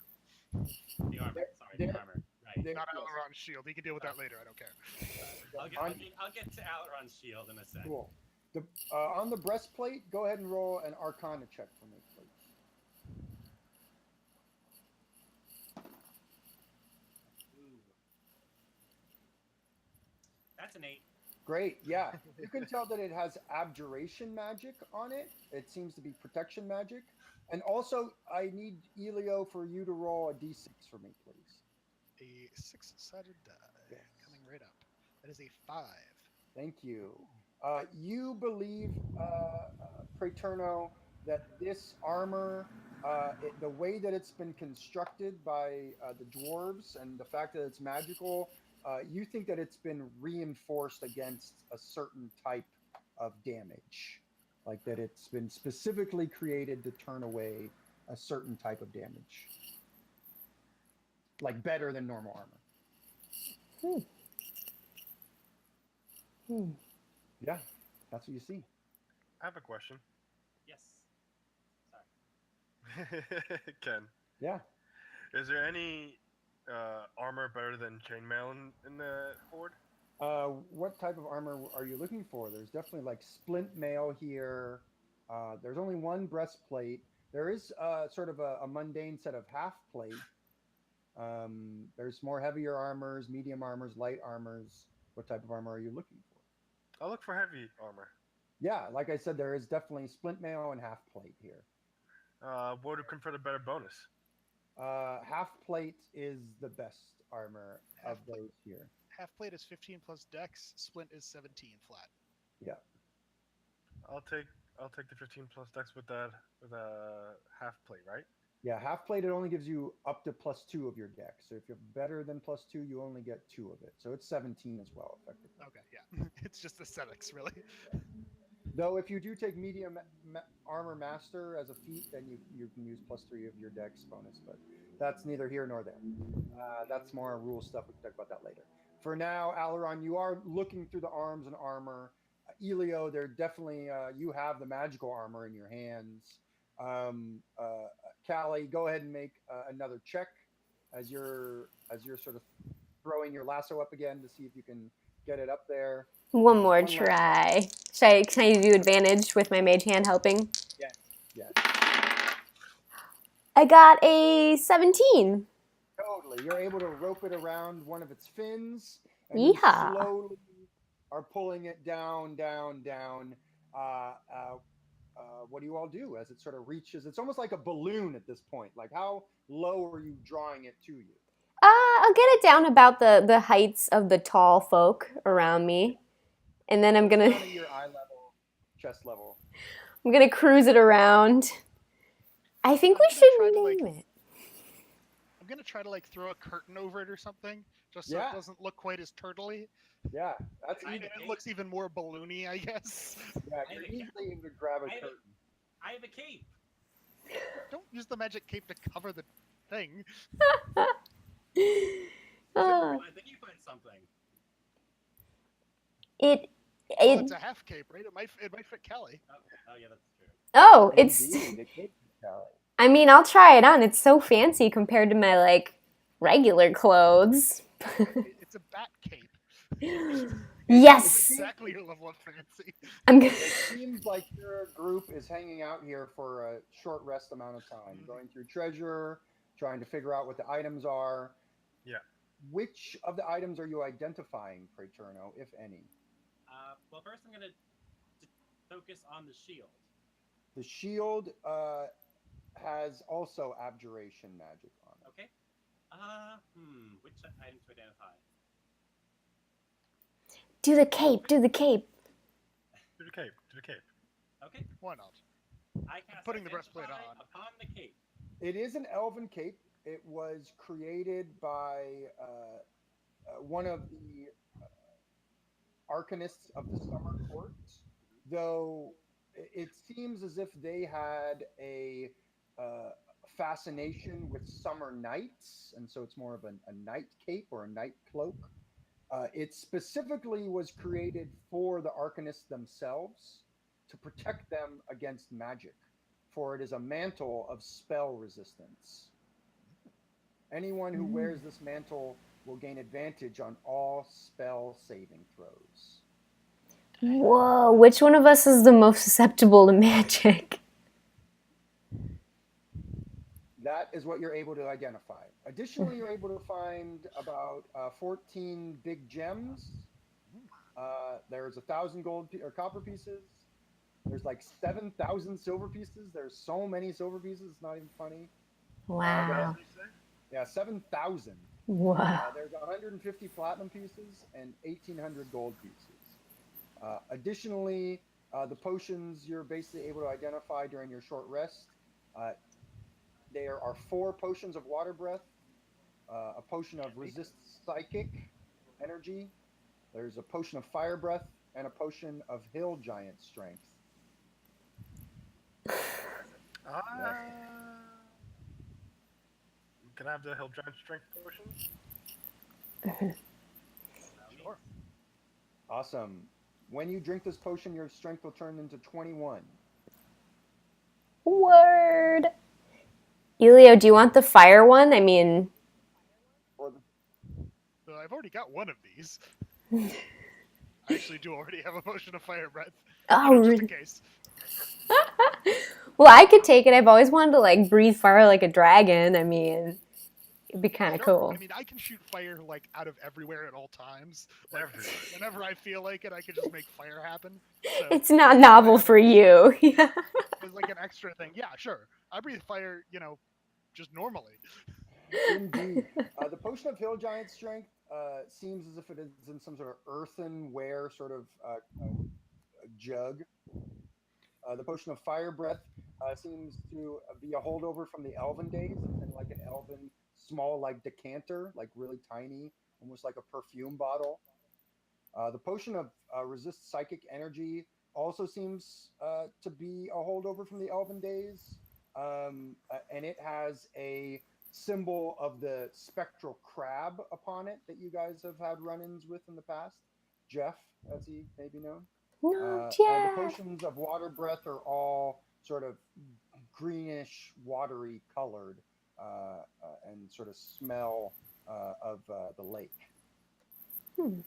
Speaker 4: The armor. Sorry, the armor. Right.
Speaker 1: Not Alaron's shield. He can deal with that later. I don't care.
Speaker 4: I'll get to Alaron's shield in a sec.
Speaker 2: Cool. On the breastplate, go ahead and roll an Arcana check for me, please.
Speaker 4: Ooh. That's an 8.
Speaker 2: Great. Yeah. You can tell that it has abjuration magic on it. It seems to be protection magic. And also, I need Elio for you to roll a d6 for me, please.
Speaker 1: A six-sided die
Speaker 2: Yes.
Speaker 1: coming right up. That is a 5.
Speaker 2: Thank you. You believe, Praeterno, that this armor, the way that it's been constructed by the dwarves and the fact that it's magical, you think that it's been reinforced against a certain type of damage. Like that it's been specifically created to turn away a certain type of damage. Like better than normal armor.
Speaker 3: Hmm. Hmm.
Speaker 2: Yeah, that's what you see.
Speaker 5: I have a question.
Speaker 4: Yes. Sorry.
Speaker 5: Ken,
Speaker 2: Yeah.
Speaker 5: is there any armor better than chainmail in the horde?
Speaker 2: What type of armor are you looking for? There's definitely like splint mail here. There's only one breastplate. There is sort of a mundane set of half plate. There's more heavier armors, medium armors, light armors. What type of armor are you looking for?
Speaker 5: I'll look for heavy armor.
Speaker 2: Yeah, like I said, there is definitely splint mail and half plate here.
Speaker 5: What would confer a better bonus?
Speaker 2: Half plate is the best armor of
Speaker 1: Half plate.
Speaker 2: those here.
Speaker 1: Half plate is 15 plus dex. Splint is 17 flat.
Speaker 2: Yeah.
Speaker 5: I'll take I'll take the 15 plus dex with that with a half plate, right?
Speaker 2: Yeah, half plate it only gives you up to +2 of your dex. So if you're better than +2, you only get 2 of it. So it's 17 as well, effectively.
Speaker 1: Okay, yeah. It's just aesthetics, really.
Speaker 2: Though if you do take medium armor master as a feat, then you can use +3 of your dex bonus. But that's neither here nor there. That's more rule stuff. We can talk about that later. For now, Alaron, you are looking through the arms and armor. Elio, they're definitely you have the magical armor in your hands. Callie, go ahead and make another check as you're sort of throwing your lasso up again to see if you can get it up there.
Speaker 3: One more
Speaker 2: One last
Speaker 3: try. Can I do advantage with my mage hand helping?
Speaker 2: Yes. Yes.
Speaker 3: I got a 17.
Speaker 2: Totally. You're able to rope it around one of its fins, and
Speaker 3: Yeehaw.
Speaker 2: you slowly are pulling it down, down, down. Uh, uh, what do you all do as it sort of reaches? It's almost like a balloon at this point. Like, how low are you drawing it to you?
Speaker 3: I'll get it down about the heights of the tall folk around me, and then I'm
Speaker 2: It's
Speaker 3: gonna
Speaker 2: down at your eye level, chest level.
Speaker 3: I'm gonna cruise it around. I think we
Speaker 1: I'm gonna try
Speaker 3: should
Speaker 1: to,
Speaker 3: name
Speaker 1: like-
Speaker 3: it.
Speaker 1: I'm gonna try to throw a curtain over it or something, just so
Speaker 2: Yeah.
Speaker 1: it doesn't look quite as turtley.
Speaker 2: Yeah, that's
Speaker 4: I
Speaker 1: And
Speaker 2: easy.
Speaker 1: it looks even more balloony, I guess.
Speaker 2: Yeah,
Speaker 4: I
Speaker 2: you're
Speaker 4: have a-
Speaker 2: easily able to grab a
Speaker 4: I have a-
Speaker 2: curtain.
Speaker 4: I have a cape.
Speaker 1: Don't use the magic cape to cover the thing.
Speaker 3: Oh,
Speaker 4: I think you find something.
Speaker 3: it
Speaker 1: Well, it's a half cape, right? It might fit Kelly.
Speaker 4: Oh yeah, that's true.
Speaker 3: Oh, it's.
Speaker 2: Indeed, it could be Callie.
Speaker 3: I mean, I'll try it on. It's so fancy compared to my like regular clothes.
Speaker 1: It's a bat cape.
Speaker 3: Yes,
Speaker 1: Exactly your level of fancy.
Speaker 3: I'm gonna.
Speaker 2: It seems like your group is hanging out here for a short rest amount of time, going through treasure, trying to figure out what the items are.
Speaker 5: Yeah.
Speaker 2: Which of the items are you identifying, Praeterno, if any?
Speaker 4: Well, first I'm gonna focus on the shield.
Speaker 2: The shield has also abjuration magic on it.
Speaker 4: Okay. Which items to identify?
Speaker 3: Do the cape. Do the cape.
Speaker 5: Do the cape. Do the cape.
Speaker 4: Okay.
Speaker 1: Why not?
Speaker 4: I cast
Speaker 1: putting the breastplate
Speaker 4: Identify
Speaker 1: on.
Speaker 4: upon the cape.
Speaker 2: It is an elven cape. It was created by one of the arcanists of the Summer Court, though it seems as if they had a fascination with summer nights, and so it's more of a night cape or a night cloak. It specifically was created for the arcanists themselves to protect them against magic, for it is a mantle of spell resistance. Anyone who wears this mantle will gain advantage on all spell saving throws.
Speaker 3: Whoa, which one of us is the most susceptible to magic?
Speaker 2: That is what you're able to identify. Additionally, you're able to find about 14 big gems, There's 1,000 or copper pieces. There's like 7,000 silver pieces. There's so many silver pieces. It's not even funny.
Speaker 3: Wow.
Speaker 2: Yeah, 7,000.
Speaker 3: Wow.
Speaker 2: There's 150 platinum pieces and 1,800 gold pieces. Additionally, the potions you're basically able to identify during your short rest. There are 4 potions of water breath, a potion of resist psychic energy. There's a potion of fire breath and a potion of hill giant strength.
Speaker 5: Can I have the Hill Giant Strength potion?
Speaker 1: Sure.
Speaker 2: Awesome. When you drink this potion, your strength will turn into 21.
Speaker 3: Word. Elio, do you want the fire one? I mean,
Speaker 2: Or the,
Speaker 1: So I've already got one of these. I actually do already have a potion of fire breath.
Speaker 3: oh,
Speaker 1: Just in case.
Speaker 3: well, I could take it. I've always wanted to like breathe fire like a dragon. I mean, it'd be kind of
Speaker 1: Sure.
Speaker 3: cool.
Speaker 1: I mean, I can shoot fire like out of everywhere at all times. Like, whenever I feel like it, I can just make fire happen. So,
Speaker 3: It's not novel for you. Yeah.
Speaker 1: It's like an extra thing. Yeah, sure. I breathe fire, just normally.
Speaker 2: indeed. The potion of hill giant strength seems as if it is in some sort of earthenware sort of jug. The potion of fire breath seems to be a holdover from the elven days. It's in like an elven small like decanter, like really tiny, almost like a perfume bottle. The potion of resist psychic energy also seems to be a holdover from the elven days, and it has a symbol of the spectral crab upon it that you guys have had run-ins with in the past. Jeff, as he may be known.
Speaker 3: No,
Speaker 2: The
Speaker 3: Jeff.
Speaker 2: potions of water breath are all sort of greenish, watery colored, and sort of smell of the lake.
Speaker 3: Hmm.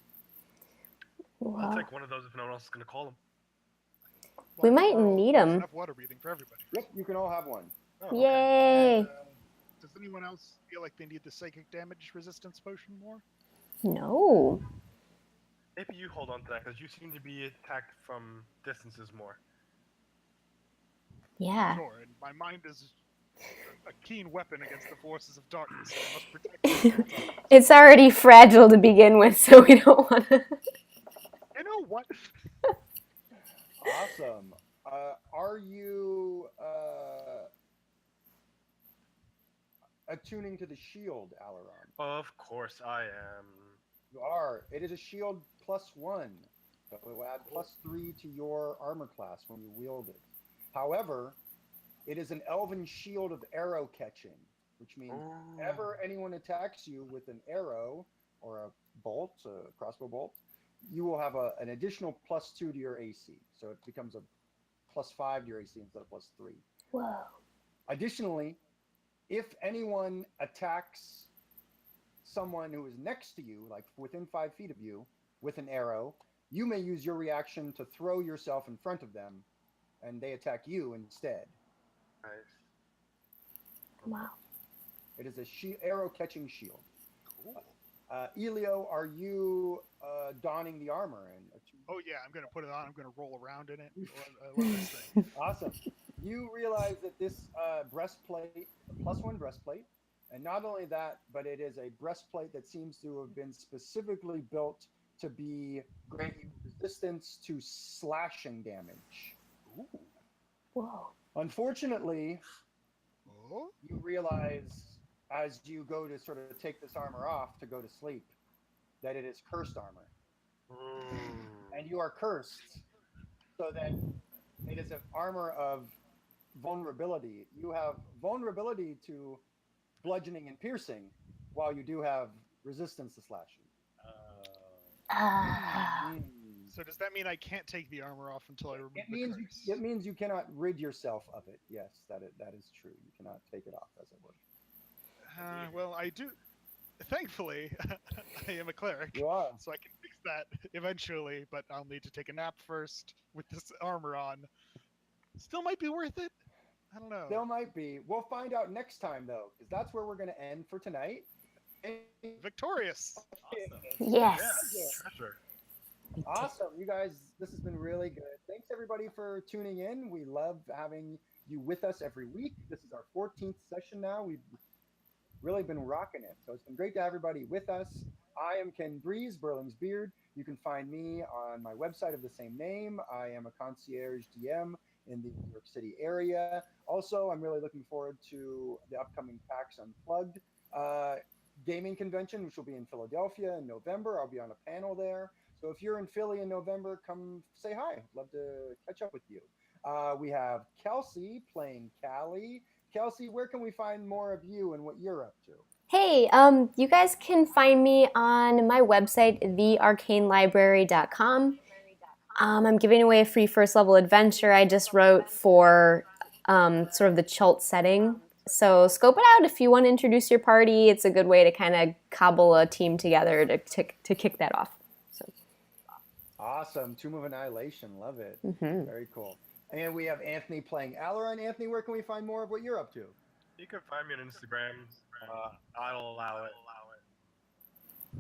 Speaker 5: I'll
Speaker 3: Wow.
Speaker 5: take one of those if no one else is going to call them.
Speaker 3: We
Speaker 1: I think
Speaker 3: might need
Speaker 1: there's
Speaker 3: 'em.
Speaker 1: enough water breathing for everybody.
Speaker 2: Yep, you can all have one.
Speaker 5: Oh, okay.
Speaker 3: Yay.
Speaker 1: And, does anyone else feel like they need the psychic damage resistance potion more?
Speaker 3: No.
Speaker 5: Maybe you hold on to that because you seem to be attacked from distances more.
Speaker 3: Yeah.
Speaker 1: Sure, and my mind is a keen weapon against the forces of darkness, so I must protect it at all times.
Speaker 3: It's already fragile to begin with, so we don't want to.
Speaker 1: You know what?
Speaker 2: Awesome. Are you attuning to the shield, Alaron?
Speaker 5: Of course I am.
Speaker 2: You are. It is a shield +1. So it will add +3 to your armor class when you wield it. However, it is an elven shield of arrow catching, which means whenever anyone attacks you with an arrow or a bolt, a crossbow bolt, you will have an additional +2 to your AC. So it becomes a +5 to your AC instead of +3.
Speaker 3: Whoa.
Speaker 2: Additionally, if anyone attacks someone who is next to you, like within 5 feet of you, with an arrow, you may use your reaction to throw yourself in front of them, and they attack you instead.
Speaker 5: Nice.
Speaker 3: Wow.
Speaker 2: It is a arrow-catching shield.
Speaker 1: Cool.
Speaker 2: Elio, are you donning the armor?
Speaker 1: Oh yeah, I'm gonna put it on. I'm gonna roll around in it. I love this thing.
Speaker 2: Awesome. You realize that this breastplate, +1 breastplate, and not only that, but it is a breastplate that seems to have been specifically built to be grant you resistance to slashing damage.
Speaker 1: Ooh.
Speaker 3: Whoa.
Speaker 2: Unfortunately,
Speaker 1: Oh.
Speaker 2: you realize as you go to sort of take this armor off to go to sleep that it is cursed armor. And you are cursed, so that it is an armor of vulnerability. You have vulnerability to bludgeoning and piercing, while you do have resistance to slashing.
Speaker 1: So does that mean I can't take the armor off until I remove the curse?
Speaker 2: It means you cannot rid yourself of it. Yes, that is true. You cannot take it off, as it were.
Speaker 1: Well, I do. Thankfully, I am a cleric,
Speaker 2: You are.
Speaker 1: so I can fix that eventually. But I'll need to take a nap first with this armor on. Still might be worth it. I don't know.
Speaker 2: Still might be. We'll find out next time, though, because that's where we're going to end for tonight.
Speaker 1: Victorious.
Speaker 4: Awesome.
Speaker 3: Yes.
Speaker 5: Yeah, treasure.
Speaker 2: Awesome. You guys, this has been really good. Thanks everybody for tuning in. We love having you with us every week. This is our 14th session now. We've really been rocking it. So it's been great to have everybody with us. I am Ken Breeze, Burling's Beard. You can find me on my website of the same name. I am a concierge DM in the New York City area. Also, I'm really looking forward to the upcoming PAX Unplugged gaming convention, which will be in Philadelphia in November. I'll be on a panel there. So if you're in Philly in November, come say hi. Love to catch up with you. We have Kelsey playing Callie. Kelsey, where can we find more of you and what you're up to?
Speaker 3: Hey, you guys can find me on my website, thearcanelibrary.com. I'm giving away a free first level adventure I just wrote for sort of the Chult setting. So scope it out if you want to introduce your party. It's a good way to kind of cobble a team together to kick that off. So.
Speaker 2: Awesome. Tomb of Annihilation. Love it.
Speaker 3: Mm-hmm.
Speaker 2: Very cool. And we have Anthony playing Alaron. Anthony, where can we find more of what you're up to?
Speaker 5: You can find me on Instagram. I'll allow it.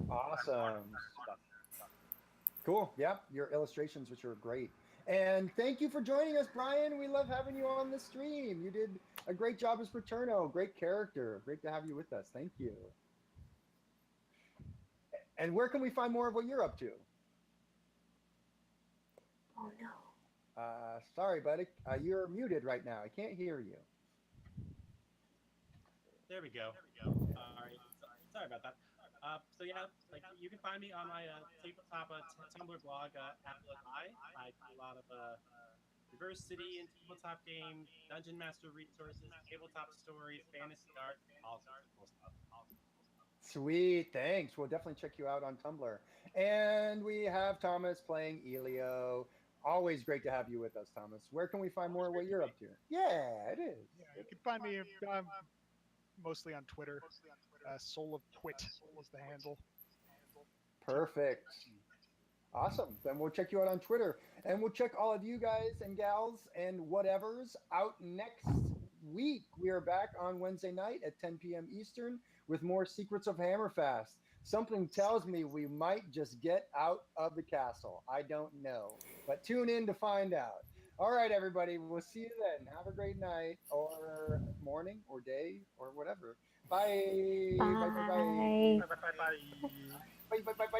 Speaker 2: Awesome. Cool. Yep. Your illustrations, which are great. And thank you for joining us, Brian. We love having you on the stream. You did a great job as Paterno. Great character. Great to have you with us. Thank you. And where can we find more of what you're up to?
Speaker 3: Oh, no.
Speaker 2: Sorry, buddy. You're muted right now. I can't hear you.
Speaker 4: There we go. All right. Sorry about that. So yeah, like you can find me on my tabletop Tumblr blog, Apple and I do a lot of reverse city and tabletop game, dungeon master resources, tabletop stories, fantasy art, all sorts of cool stuff.
Speaker 2: Sweet, thanks. We'll definitely check you out on Tumblr. And we have Thomas playing Elio. Always great to have you with us, Thomas. Where can we find more of what you're up to? Yeah, it is.
Speaker 1: Yeah, you can find me mostly on Twitter. Soul of Twit is the handle.
Speaker 2: Perfect. Awesome. Then we'll check you out on Twitter. And we'll check all of you guys and gals and whatevers out next week. We are back on Wednesday night at 10 p.m. Eastern with more Secrets of Hammerfast. Something tells me we might just get out of the castle. I don't know. But tune in to find out. All right, everybody. We'll see you then. Have a great night or morning or day or whatever. Bye.
Speaker 3: Bye.
Speaker 2: Bye. Bye. Bye. Bye. Bye. Bye. Bye. Bye.